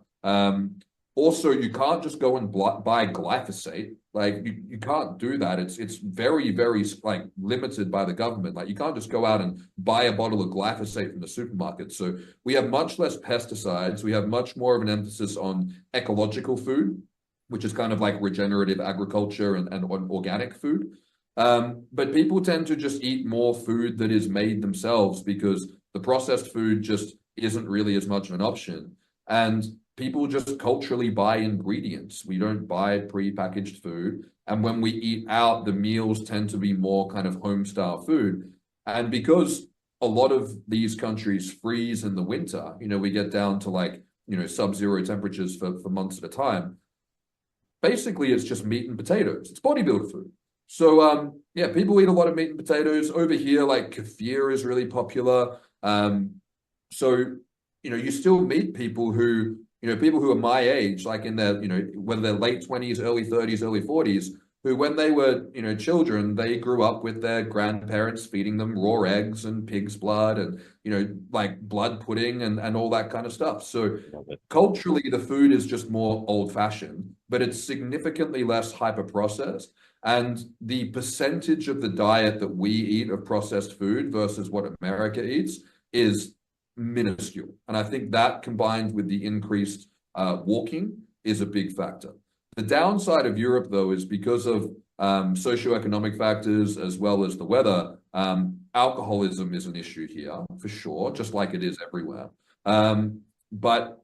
Also, you can't just go and buy glyphosate. Like, you can't do that. It's very, very like limited by the government. Like, you can't just go out and buy a bottle of glyphosate from the supermarket. So we have much less pesticides. We have much more of an emphasis on ecological food, which is kind of like regenerative agriculture and organic food. But people tend to just eat more food that is made themselves, because the processed food just isn't really as much of an option. And people just culturally buy ingredients. We don't buy pre-packaged food. And when we eat out, the meals tend to be more kind of home-style food. And because a lot of these countries freeze in the winter, we get down to like, sub-zero temperatures for months at a time. Basically, it's just meat and potatoes. It's bodybuilder food. So, yeah, people eat a lot of meat and potatoes. Over here, like kefir is really popular. So, you still meet people who, people who are my age, like in their, whether they're late 20s, early 30s, early 40s, who, when they were, children, they grew up with their grandparents feeding them raw eggs and pig's blood and, like blood pudding and all that kind of stuff. So culturally, the food is just more old-fashioned, but it's significantly less hyper-processed. And the percentage of the diet that we eat of processed food versus what America eats is minuscule. And I think that, combined with the increased walking, is a big factor. The downside of Europe, though, is because of socioeconomic factors as well as the weather. Alcoholism is an issue here for sure, just like it is everywhere. But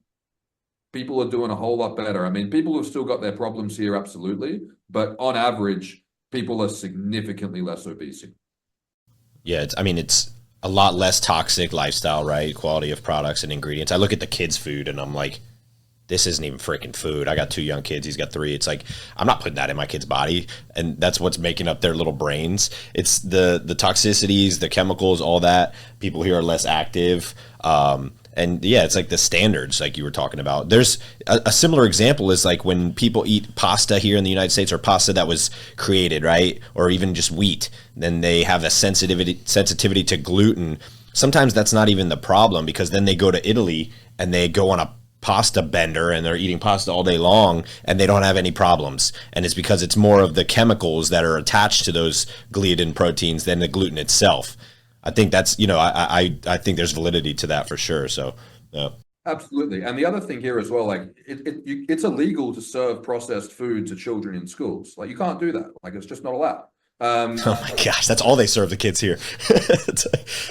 people are doing a whole lot better. I mean, people have still got their problems here, absolutely, but on average, people are significantly less obese. Yeah, it's a lot less toxic lifestyle, right? Quality of products and ingredients. I look at the kids' food and I'm like, this isn't even freaking food. I got 2 young kids. He's got 3. It's like, I'm not putting that in my kid's body. And that's what's making up their little brains. It's the toxicities, the chemicals, all that. People here are less active. And yeah, it's like the standards, like you were talking about. There's a similar example is like when people eat pasta here in the United States, or pasta that was created, right? Or even just wheat, then they have a sensitivity to gluten. Sometimes that's not even the problem, because then they go to Italy and they go on a pasta bender and they're eating pasta all day long and they don't have any problems. And it's because it's more of the chemicals that are attached to those gliadin proteins than the gluten itself. I think that's, I think there's validity to that for sure. So, yeah. Absolutely. And the other thing here as well, like it's illegal to serve processed food to children in schools. Like, you can't do that. Like, it's just not allowed. Oh my gosh, that's all they serve the kids here.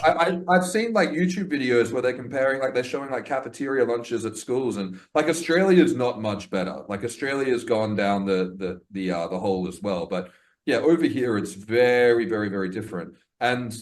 I've seen like YouTube videos where they're comparing, like they're showing like cafeteria lunches at schools, and like Australia is not much better. Like Australia has gone down the hole as well. But yeah, over here it's very, very, very different. And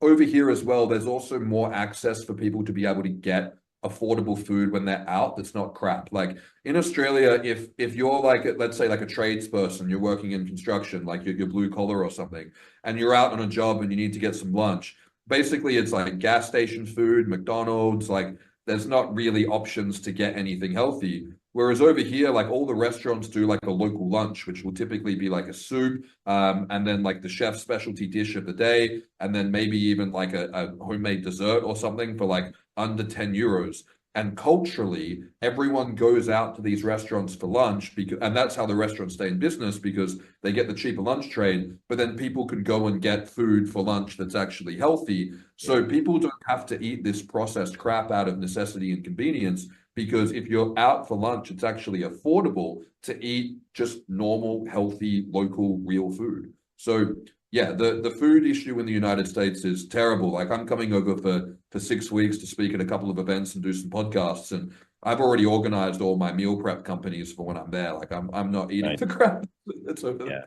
over here as well, there's also more access for people to be able to get affordable food when they're out that's not crap. Like in Australia, if you're like, let's say like a tradesperson, you're working in construction, like you're blue collar or something, and you're out on a job and you need to get some lunch, basically it's like gas station food, McDonald's, like there's not really options to get anything healthy. Whereas over here, like all the restaurants do like a local lunch, which will typically be like a soup, and then like the chef's specialty dish of the day, and then maybe even like a homemade dessert or something for like under 10 euros. And culturally, everyone goes out to these restaurants for lunch, and that's how the restaurants stay in business, because they get the cheaper lunch trade, but then people can go and get food for lunch that's actually healthy. So people don't have to eat this processed crap out of necessity and convenience, because if you're out for lunch, it's actually affordable to eat just normal, healthy, local, real food. So yeah, the food issue in the United States is terrible. Like I'm coming over for 6 weeks to speak at a couple of events and do some podcasts, and I've already organized all my meal prep companies for when I'm there. Like I'm not eating the crap that's over there. Yeah.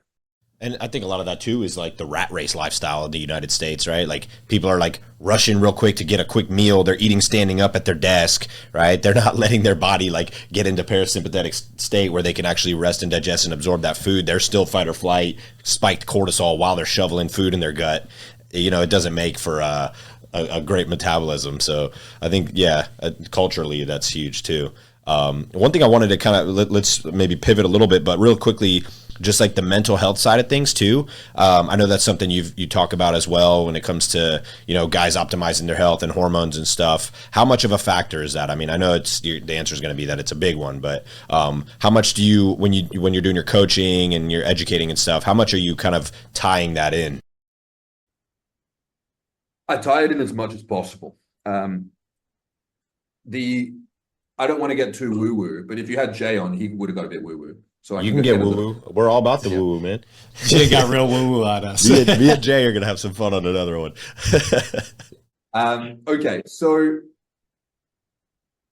And I think a lot of that too is like the rat race lifestyle of the United States, right? Like people are like rushing real quick to get a quick meal. They're eating standing up at their desk, right? They're not letting their body like get into parasympathetic state where they can actually rest and digest and absorb that food. They're still fight or flight, spiked cortisol while they're shoveling food in their gut. It doesn't make for a great metabolism. So I think, yeah, culturally that's huge too. One thing I wanted to kind of, let's maybe pivot a little bit, but real quickly, just like the mental health side of things too. I know that's something you talk about as well when it comes to, guys optimizing their health and hormones and stuff. How much of a factor is that? I mean, I know the answer is going to be that it's a big one, but how much do you, when you're doing your coaching and you're educating and stuff, how much are you kind of tying that in? I tie it in as much as possible. I don't want to get too woo-woo, but if you had Jay on, he would have got a bit woo-woo. So you can get woo-woo. We're all about the woo-woo, man. Jay got real woo-woo on us. Me and Jay are going to have some fun on another one. Okay, so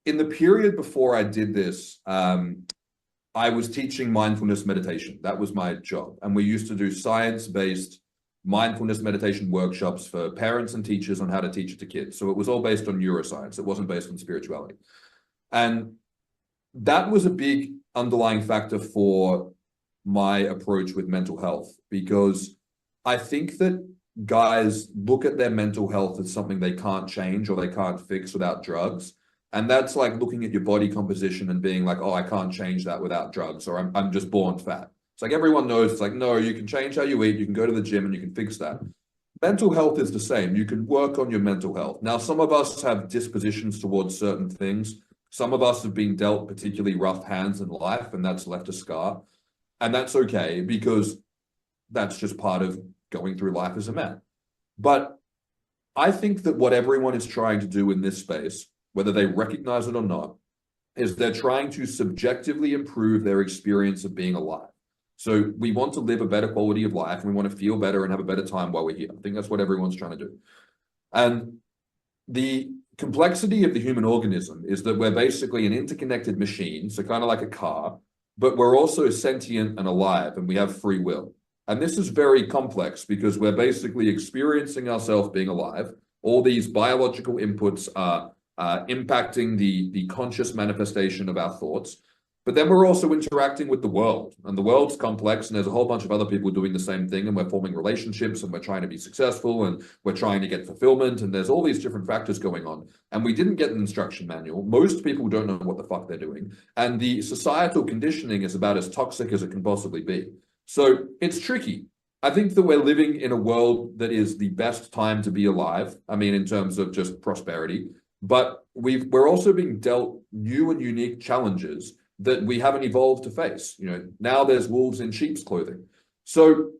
in the period before I did this, I was teaching mindfulness meditation. That was my job. And we used to do science-based mindfulness meditation workshops for parents and teachers on how to teach it to kids. So it was all based on neuroscience. It wasn't based on spirituality. And that was a big underlying factor for my approach with mental health, because I think that guys look at their mental health as something they can't change or they can't fix without drugs. And that's like looking at your body composition and being like, oh, I can't change that without drugs, or I'm just born fat. It's like everyone knows, it's like, no, you can change how you eat, you can go to the gym and you can fix that. Mental health is the same. You can work on your mental health. Now, some of us have dispositions towards certain things. Some of us have been dealt particularly rough hands in life, and that's left a scar. And that's okay, because that's just part of going through life as a man. But I think that what everyone is trying to do in this space, whether they recognize it or not, is they're trying to subjectively improve their experience of being alive. So we want to live a better quality of life, and we want to feel better and have a better time while we're here. I think that's what everyone's trying to do. And the complexity of the human organism is that we're basically an interconnected machine, so kind of like a car, but we're also sentient and alive, and we have free will. And this is very complex because we're basically experiencing ourselves being alive. All these biological inputs are impacting the conscious manifestation of our thoughts. But then we're also interacting with the world, and the world's complex, and there's a whole bunch of other people doing the same thing, and we're forming relationships, and we're trying to be successful, and we're trying to get fulfillment, and there's all these different factors going on. And we didn't get an instruction manual. Most people don't know what the fuck they're doing. And the societal conditioning is about as toxic as it can possibly be. So it's tricky. I think that we're living in a world that is the best time to be alive. I mean, in terms of just prosperity, but we're also being dealt new and unique challenges that we haven't evolved to face. You know, now there's wolves in sheep's clothing. So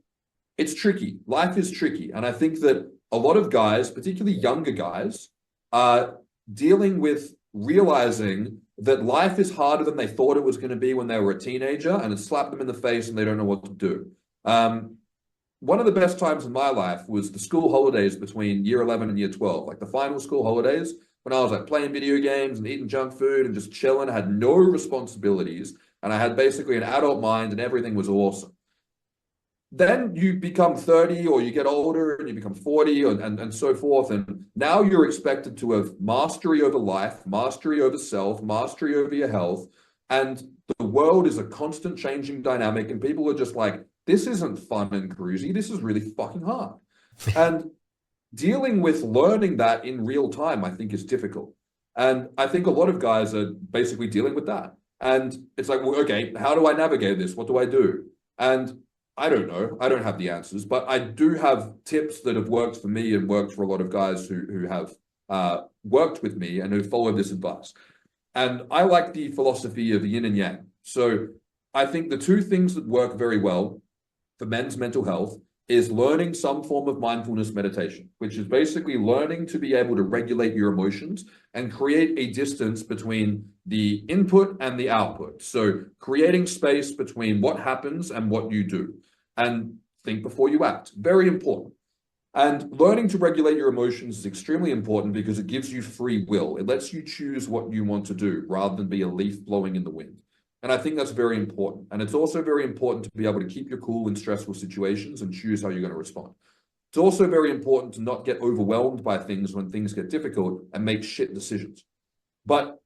it's tricky. Life is tricky. And I think that a lot of guys, particularly younger guys, are dealing with realizing that life is harder than they thought it was going to be when they were a teenager, and it slapped them in the face and they don't know what to do. One of the best times in my life was the school holidays between year 11 and year 12, like the final school holidays, when I was like playing video games and eating junk food and just chilling. I had no responsibilities, and I had basically an adult mind, and everything was awesome. Then you become 30, or you get older and you become 40, and so forth. And now you're expected to have mastery over life, mastery over self, mastery over your health. And the world is a constant changing dynamic, and people are just like, this isn't fun and cruisy. This is really fucking hard. And dealing with learning that in real time, I think, is difficult. And I think a lot of guys are basically dealing with that. And it's like, well, okay, how do I navigate this? What do I do? And I don't know. I don't have the answers, but I do have tips that have worked for me and worked for a lot of guys who have worked with me and who followed this advice. And I like the philosophy of yin and yang. So I think the two things that work very well for men's mental health is learning some form of mindfulness meditation, which is basically learning to be able to regulate your emotions and create a distance between the input and the output. So creating space between what happens and what you do, and think before you act. Very important. And learning to regulate your emotions is extremely important because it gives you free will. It lets you choose what you want to do rather than be a leaf blowing in the wind. And I think that's very important. And it's also very important to be able to keep your cool in stressful situations and choose how you're going to respond. It's also very important to not get overwhelmed by things when things get difficult and make shit decisions. But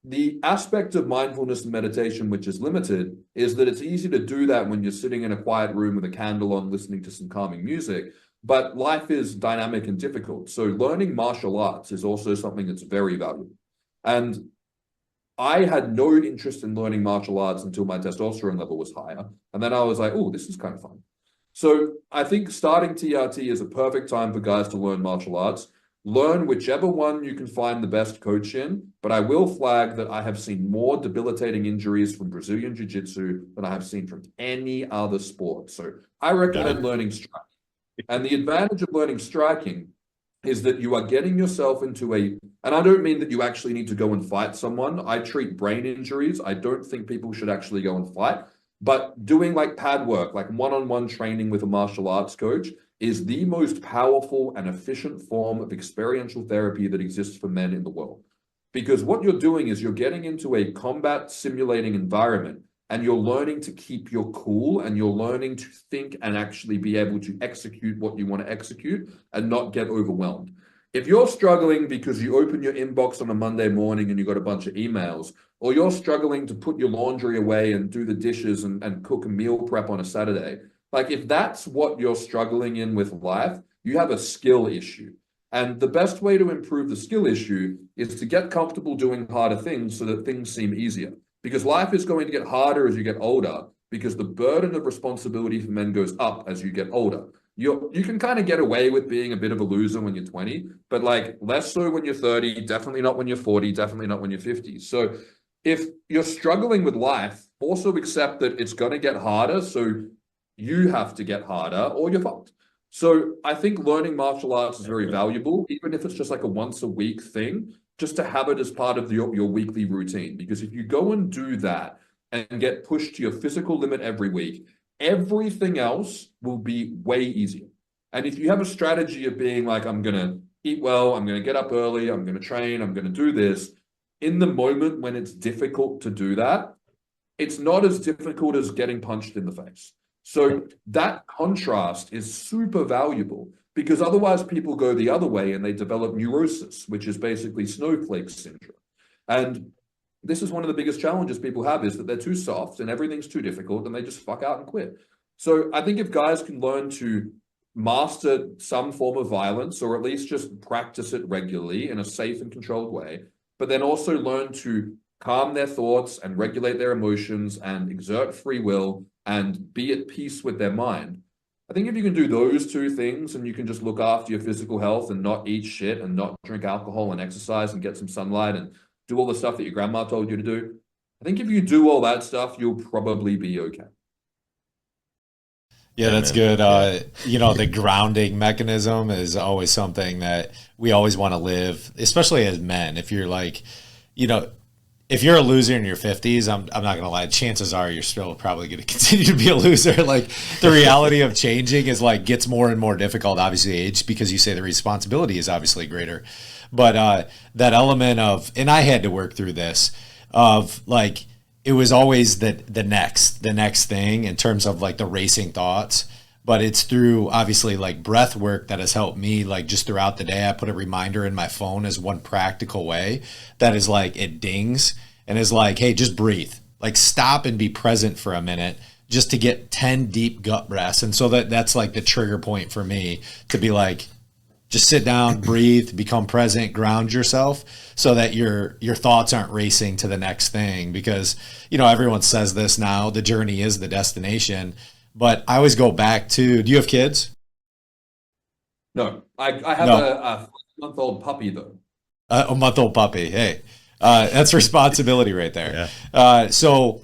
the aspect of mindfulness and meditation, which is limited, is that it's easy to do that when you're sitting in a quiet room with a candle on, listening to some calming music. But life is dynamic and difficult. So learning martial arts is also something that's very valuable. And I had no interest in learning martial arts until my testosterone level was higher. And then I was like, oh, this is kind of fun. So I think starting TRT is a perfect time for guys to learn martial arts. Learn whichever one you can find the best coach in. But I will flag that I have seen more debilitating injuries from Brazilian Jiu-Jitsu than I have seen from any other sport. So I recommend learning striking. And the advantage of learning striking is that you are getting yourself into and I don't mean that you actually need to go and fight someone. I treat brain injuries. I don't think people should actually go and fight. But doing like pad work, like one-on-one training with a martial arts coach is the most powerful and efficient form of experiential therapy that exists for men in the world. Because what you're doing is you're getting into a combat simulating environment, and you're learning to keep your cool, and you're learning to think and actually be able to execute what you want to execute and not get overwhelmed. If you're struggling because you open your inbox on a Monday morning and you got a bunch of emails, or you're struggling to put your laundry away and do the dishes and cook a meal prep on a Saturday, like if that's what you're struggling in with life, you have a skill issue. And the best way to improve the skill issue is to get comfortable doing harder things so that things seem easier. Because life is going to get harder as you get older, because the burden of responsibility for men goes up as you get older. You can kind of get away with being a bit of a loser when you're 20, but like less so when you're 30, definitely not when you're 40, definitely not when you're 50. So if you're struggling with life, also accept that it's going to get harder. So you have to get harder or you're fucked. So I think learning martial arts is very valuable, even if it's just like a once a week thing, just to have it as part of your weekly routine. Because if you go and do that and get pushed to your physical limit every week, everything else will be way easier. And if you have a strategy of being like, I'm going to eat well, I'm going to get up early, I'm going to train, I'm going to do this, in the moment when it's difficult to do that, it's not as difficult as getting punched in the face. So that contrast is super valuable, because otherwise people go the other way and they develop neurosis, which is basically snowflake syndrome. And this is one of the biggest challenges people have, is that they're too soft and everything's too difficult and they just fuck out and quit. So I think if guys can learn to master some form of violence, or at least just practice it regularly in a safe and controlled way, but then also learn to calm their thoughts and regulate their emotions and exert free will and be at peace with their mind. I think if you can do those two things and you can just look after your physical health and not eat shit and not drink alcohol and exercise and get some sunlight and do all the stuff that your grandma told you to do, I think if you do all that stuff, you'll probably be okay. Yeah, that's good. The grounding mechanism is always something that we always want to live, especially as men. If you're like, if you're a loser in your 50s, I'm not going to lie, chances are you're still probably going to continue to be a loser. Like, the reality of changing is like gets more and more difficult, obviously, age, because you say the responsibility is obviously greater. But that element of, and I had to work through this, of like, it was always the next thing in terms of like the racing thoughts. But it's through obviously like breath work that has helped me, like just throughout the day. I put a reminder in my phone as one practical way that is like, it dings and is like, hey, just breathe, like stop and be present for a minute just to get 10 deep gut breaths. And so that's like the trigger point for me to be like, just sit down, breathe, become present, ground yourself so that your thoughts aren't racing to the next thing. Because, everyone says this now, the journey is the destination. But I always go back to, do you have kids? No, I have a 5-month-old puppy though. A month-old puppy. Hey, that's responsibility right there. Yeah. So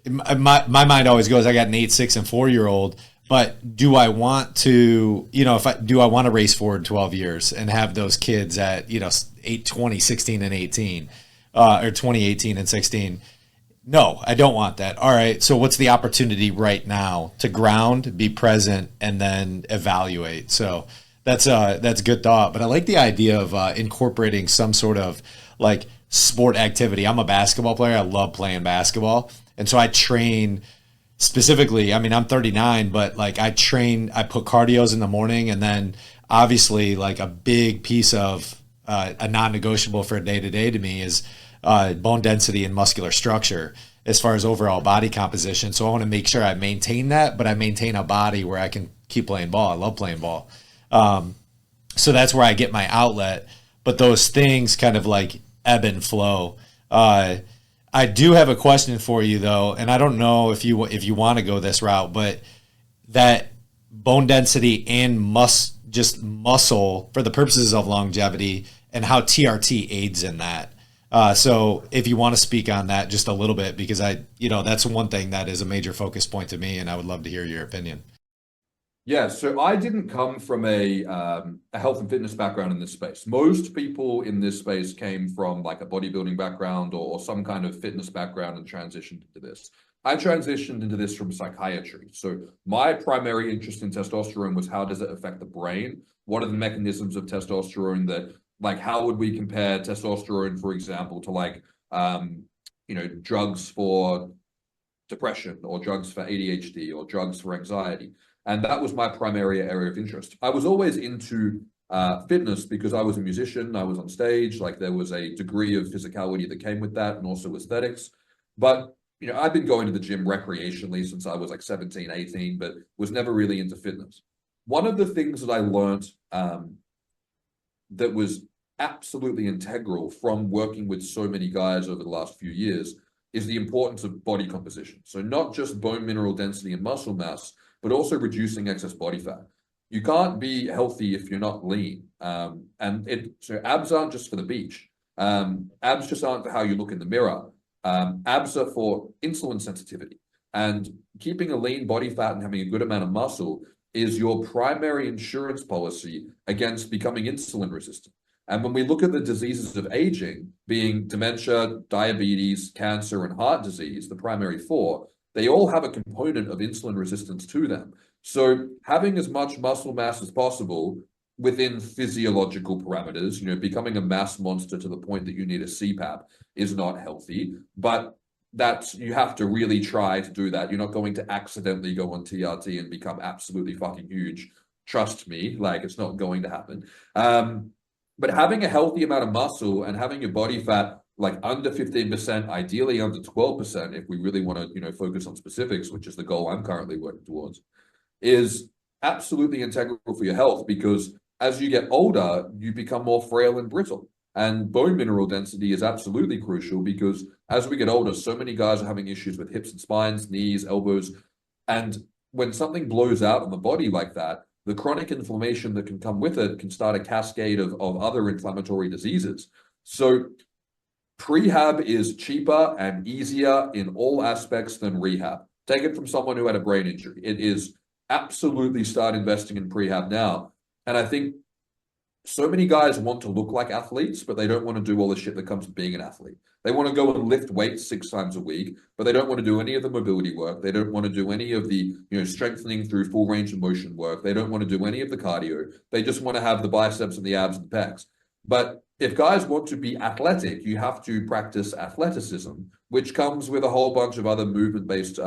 my mind always goes, I got an 8, 6, and 4-year-old. But do I want to, do I want to race forward 12 years and have those kids at, 8, 20, 16, and 18, or 20, 18, and 16? No, I don't want that. All right. So what's the opportunity right now to ground, be present, and then evaluate? So that's good thought. But I like the idea of incorporating some sort of like sport activity. I'm a basketball player. I love playing basketball. And so I train specifically. I mean, I'm 39, but like I put cardios in the morning, and then obviously like a big piece of a non-negotiable for a day-to-day to me is bone density and muscular structure as far as overall body composition. So I want to make sure I maintain that, but I maintain a body where I can keep playing ball. I love playing ball. So that's where I get my outlet, but those things kind of like ebb and flow. I do have a question for you though, and I don't know if you want to go this route, but that bone density and just muscle for the purposes of longevity and how TRT aids in that. So if you want to speak on that just a little bit, because that's one thing that is a major focus point to me, and I would love to hear your opinion. Yeah, so I didn't come from a health and fitness background in this space. Most people in this space came from like a bodybuilding background or some kind of fitness background and transitioned into this. I transitioned into this from psychiatry. So my primary interest in testosterone was, how does it affect the brain? What are the mechanisms of testosterone that, like, how would we compare testosterone, for example, to like, drugs for depression or drugs for ADHD or drugs for anxiety? And that was my primary area of interest. I was always into fitness because I was a musician. I was on stage. Like, there was a degree of physicality that came with that, and also aesthetics. But, I've been going to the gym recreationally since I was like 17, 18, but was never really into fitness. One of the things that I learned that was absolutely integral from working with so many guys over the last few years is the importance of body composition. So not just bone mineral density and muscle mass, but also reducing excess body fat. You can't be healthy if you're not lean. So abs aren't just for the beach. Abs just aren't for how you look in the mirror. Abs are for insulin sensitivity. And keeping a lean body fat and having a good amount of muscle is your primary insurance policy against becoming insulin resistant. And when we look at the diseases of aging, being dementia, diabetes, cancer, and heart disease, the primary four, they all have a component of insulin resistance to them. So having as much muscle mass as possible within physiological parameters, becoming a mass monster to the point that you need a CPAP is not healthy, but you have to really try to do that. You're not going to accidentally go on TRT and become absolutely fucking huge. Trust me, like it's not going to happen. But having a healthy amount of muscle and having your body fat like under 15%, ideally under 12%, if we really want to, focus on specifics, which is the goal I'm currently working towards, is absolutely integral for your health, because as you get older, you become more frail and brittle. And bone mineral density is absolutely crucial, because as we get older, so many guys are having issues with hips and spines, knees, elbows. And when something blows out on the body like that, the chronic inflammation that can come with it can start a cascade of other inflammatory diseases. So prehab is cheaper and easier in all aspects than rehab. Take it from someone who had a brain injury. It is absolutely start investing in prehab now. And I think so many guys want to look like athletes, but they don't want to do all the shit that comes with being an athlete. They want to go and lift weights 6 times a week, but they don't want to do any of the mobility work. They don't want to do any of the, strengthening through full range of motion work. They don't want to do any of the cardio. They just want to have the biceps and the abs and the pecs. But if guys want to be athletic, you have to practice athleticism, which comes with a whole bunch of other movement-based,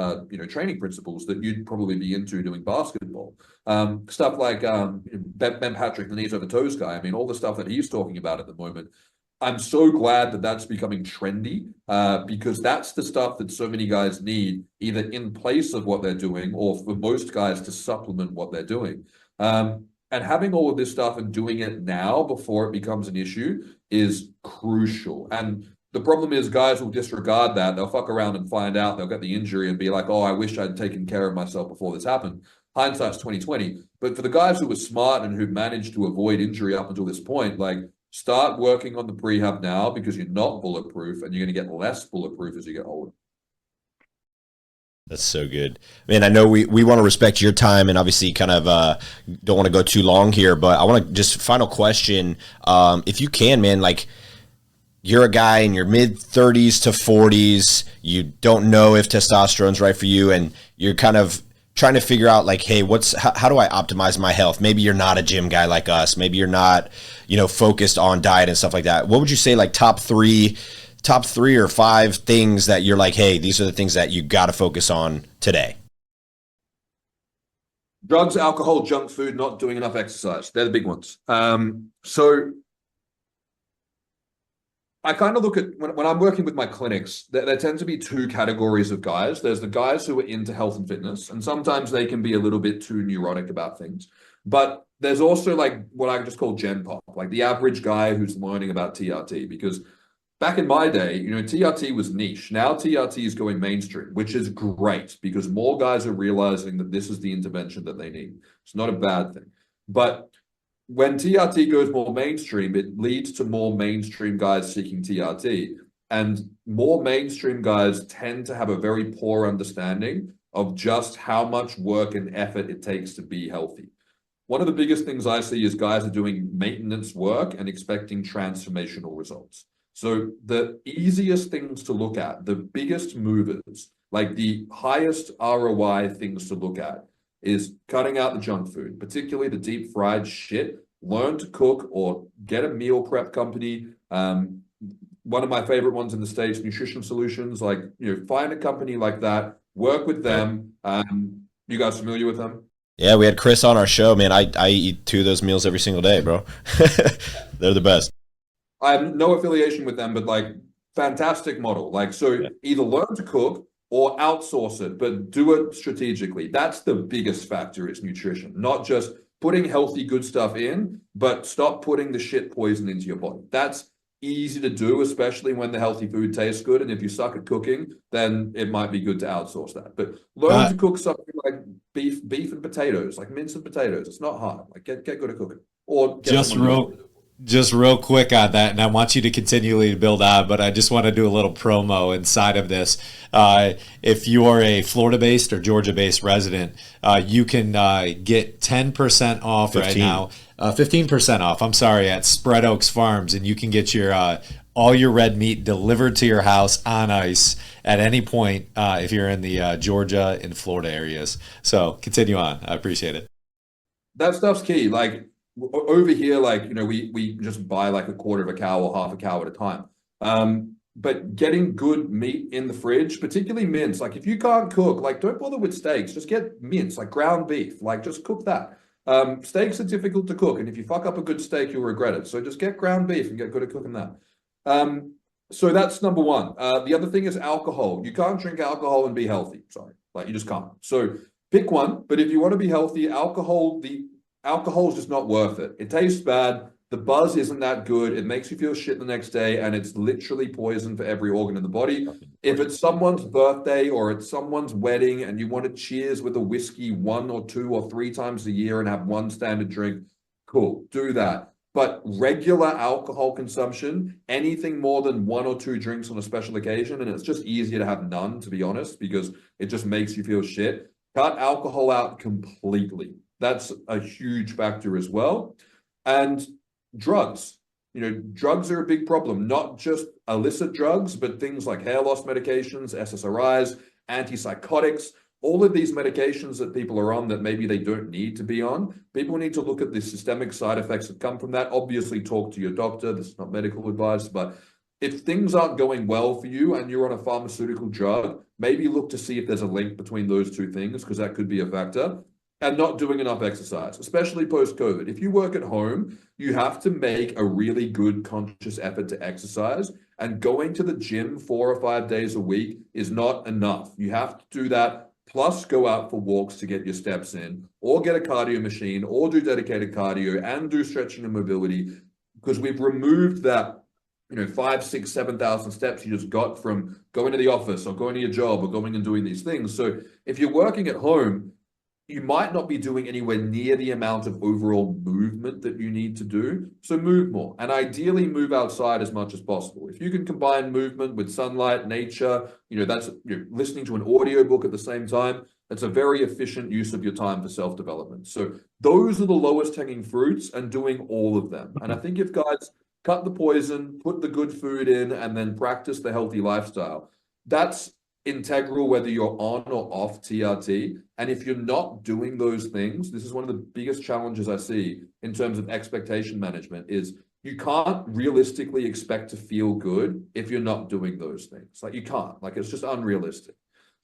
training principles that you'd probably be into doing basketball. Stuff like Ben Patrick, the knees over toes guy. I mean, all the stuff that he's talking about at the moment. I'm so glad that that's becoming trendy, because that's the stuff that so many guys need, either in place of what they're doing or for most guys to supplement what they're doing. And having all of this stuff and doing it now before it becomes an issue is crucial. And the problem is guys will disregard that. They'll fuck around and find out. They'll get the injury and be like, oh, I wish I'd taken care of myself before this happened. Hindsight's 2020. But for the guys who were smart and who managed to avoid injury up until this point, like, start working on the prehab now, because you're not bulletproof and you're going to get less bulletproof as you get older. That's so good. Man, I know we want to respect your time and obviously kind of don't want to go too long here, but I want to just final question. If you can, man, like you're a guy in your mid 30s to 40s, you don't know if testosterone's right for you, and you're kind of trying to figure out like, hey, how do I optimize my health? Maybe you're not a gym guy like us. Maybe you're not, focused on diet and stuff like that. What would you say, like top three or 5 things that you're like, hey, these are the things that you got to focus on today? Drugs, alcohol, junk food, not doing enough exercise. They're the big ones. So I kind of look at, when I'm working with my clinics, there tend to be 2 categories of guys. There's the guys who are into health and fitness, and sometimes they can be a little bit too neurotic about things. But there's also like what I just call Gen Pop, like the average guy who's learning about TRT, because back in my day, TRT was niche. Now TRT is going mainstream, which is great because more guys are realizing that this is the intervention that they need. It's not a bad thing. But when TRT goes more mainstream, it leads to more mainstream guys seeking TRT. And more mainstream guys tend to have a very poor understanding of just how much work and effort it takes to be healthy. One of the biggest things I see is guys are doing maintenance work and expecting transformational results. So the easiest things to look at, the biggest movers, like the highest ROI things to look at, is cutting out the junk food, particularly the deep fried shit. Learn to cook or get a meal prep company. One of my favorite ones in the States, Nutrition Solutions, like, find a company like that, work with them. You guys familiar with them? Yeah, we had Chris on our show, man. I eat 2 of those meals every single day, bro. They're the best. I have no affiliation with them, but like fantastic model. Like, so either learn to cook or outsource it, but do it strategically. That's the biggest factor, is nutrition, not just putting healthy, good stuff in, but stop putting the shit poison into your body. That's easy to do, especially when the healthy food tastes good. And if you suck at cooking, then it might be good to outsource that. But learn to cook something like beef and potatoes, like mince and potatoes. It's not hard. Like get good at cooking, or get just real quick on that, and I want you to continually build on, but I just want to do a little promo inside of this. If you are a Florida-based or Georgia-based resident, you can get 10% off 15. Right now. 15% off, I'm sorry, at Spread Oaks Farms, and you can get your all your red meat delivered to your house on ice at any point if you're in the Georgia and Florida areas. So continue on. I appreciate it. That stuff's key. Like over here, like, you know, we just buy like a quarter of a cow or half a cow at a time. But getting good meat in the fridge, particularly mince, like if you can't cook, like don't bother with steaks, just get mince, like ground beef, like just cook that. Steaks are difficult to cook, and if you fuck up a good steak, you'll regret it. So just get ground beef and get good at cooking that. So that's number one. The other thing is alcohol. You can't drink alcohol and be healthy. Sorry, like you just can't. So pick one. But if you want to be healthy, alcohol is just not worth it. It tastes bad. The buzz isn't that good. It makes you feel shit the next day, and it's literally poison for every organ in the body. If it's someone's birthday or it's someone's wedding and you want to cheers with a whiskey 1 or 2 or 3 times a year and have one standard drink, cool, do that. But regular alcohol consumption, anything more than 1 or 2 drinks on a special occasion, and it's just easier to have none, to be honest, because it just makes you feel shit. Cut alcohol out completely. That's a huge factor as well. And drugs. You know, drugs are a big problem, not just illicit drugs, but things like hair loss medications, SSRIs, antipsychotics, all of these medications that people are on that maybe they don't need to be on. People need to look at the systemic side effects that come from that. Obviously, talk to your doctor. This is not medical advice, but if things aren't going well for you and you're on a pharmaceutical drug, maybe look to see if there's a link between those two things, because that could be a factor. And not doing enough exercise, especially post-COVID. If you work at home, you have to make a really good conscious effort to exercise, and going to the gym 4 or 5 days a week is not enough. You have to do that, plus go out for walks to get your steps in, or get a cardio machine, or do dedicated cardio and do stretching and mobility, because we've removed that, you know, 5, 6, 7,000 steps you just got from going to the office or going to your job or going and doing these things. So if you're working at home, you might not be doing anywhere near the amount of overall movement that you need to do. So move more, and ideally move outside as much as possible. If you can combine movement with sunlight, nature, you know, that's, you're listening to an audiobook at the same time. That's a very efficient use of your time for self-development. So those are the lowest hanging fruits, and doing all of them. And I think if guys cut the poison, put the good food in, and then practice the healthy lifestyle, that's integral whether you're on or off TRT. And if you're not doing those things, this is one of the biggest challenges I see in terms of expectation management, is you can't realistically expect to feel good if you're not doing those things. Like you can't, like it's just unrealistic.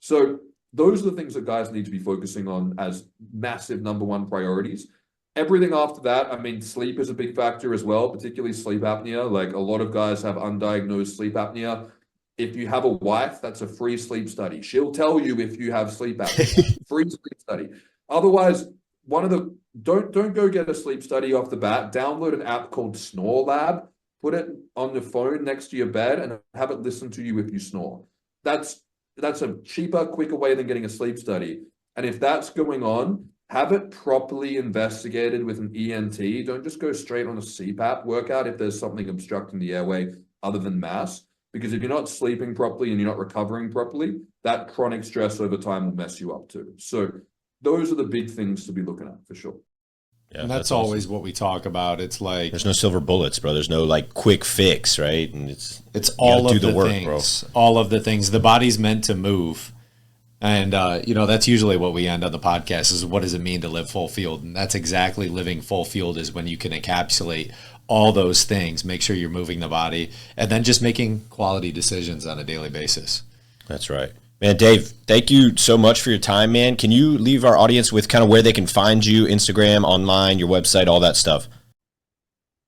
So those are the things that guys need to be focusing on as massive #1 priorities. Everything after that, I mean, sleep is a big factor as well, particularly sleep apnea. Like a lot of guys have undiagnosed sleep apnea. If you have a wife, that's a free sleep study. She'll tell you if you have sleep apnea. Free sleep study. Otherwise, don't go get a sleep study off the bat. Download an app called Snore Lab. Put it on your phone next to your bed and have it listen to you if you snore. That's a cheaper, quicker way than getting a sleep study. And if that's going on, have it properly investigated with an ENT. Don't just go straight on a CPAP. Work out if there's something obstructing the airway other than mass. Because if you're not sleeping properly and you're not recovering properly, that chronic stress over time will mess you up too. So those are the big things to be looking at for sure. Yeah, and that's always awesome. What we talk about. It's like there's no silver bullets, bro. There's no like quick fix, right? And it's all of the work, things, bro. All of the things. The body's meant to move. And, you know, that's usually what we end on the podcast is what does it mean to live full field? And that's exactly living full field, is when you can encapsulate all those things, make sure you're moving the body, and then just making quality decisions on a daily basis. That's right. Man, Dave, thank you so much for your time, man. Can you leave our audience with kind of where they can find you, Instagram, online, your website, all that stuff?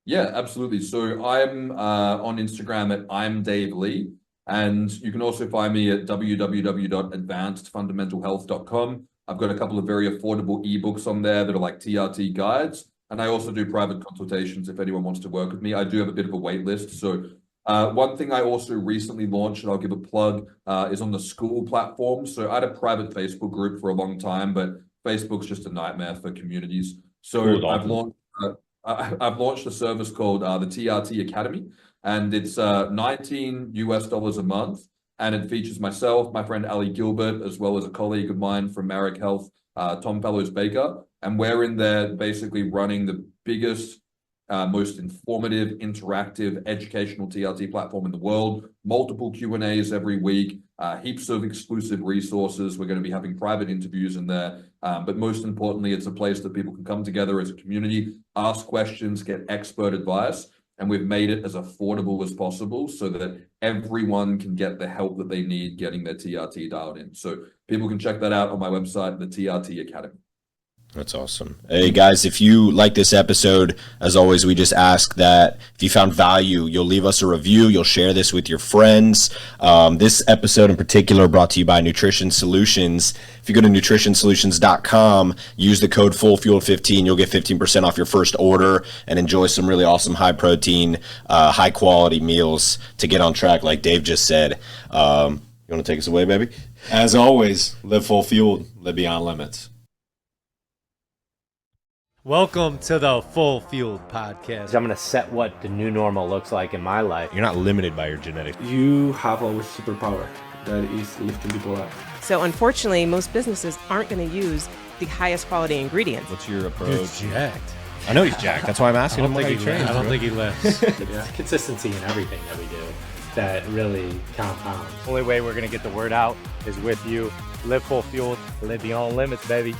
Yeah, absolutely. So I'm on Instagram at I'm Dave Lee. And you can also find me at www.advancedfundamentalhealth.com. I've got a couple of very affordable ebooks on there that are like TRT guides. And I also do private consultations if anyone wants to work with me. I do have a bit of a wait list. So one thing I also recently launched, and I'll give a plug, is on the school platform. So I had a private Facebook group for a long time, but Facebook's just a nightmare for communities. So I've launched a service called the TRT Academy, and it's $19 a month. And it features myself, my friend Ali Gilbert, as well as a colleague of mine from Marek Health, Tom Fellows Baker. And we're in there basically running the biggest, most informative, interactive, educational TRT platform in the world. Multiple Q&As every week, heaps of exclusive resources. We're going to be having private interviews in there. But most importantly, it's a place that people can come together as a community, ask questions, get expert advice. And we've made it as affordable as possible so that everyone can get the help that they need getting their TRT dialed in. So people can check that out on my website, the TRT Academy. That's awesome. Hey guys, if you like this episode, as always, we just ask that if you found value, you'll leave us a review, you'll share this with your friends. This episode in particular brought to you by Nutrition Solutions. If you go to nutritionsolutions.com, use the code FULLFUELED15, you'll get 15% off your first order and enjoy some really awesome high protein, high quality meals to get on track like Dave just said. You want to take us away, baby? As always, live full fueled, live beyond limits. Welcome to the Full Fueled Podcast. I'm going to set what the new normal looks like in my life. You're not limited by your genetics. You have a superpower that is lifting people up. So unfortunately, most businesses aren't going to use the highest quality ingredients. What's your approach? Dude's jacked. I know he's jacked. That's why I'm asking him I what he trains. don't think he lifts. Yeah. Consistency in everything that we do that really compounds. Only way we're going to get the word out is with you. Live full fueled, live beyond limits, baby.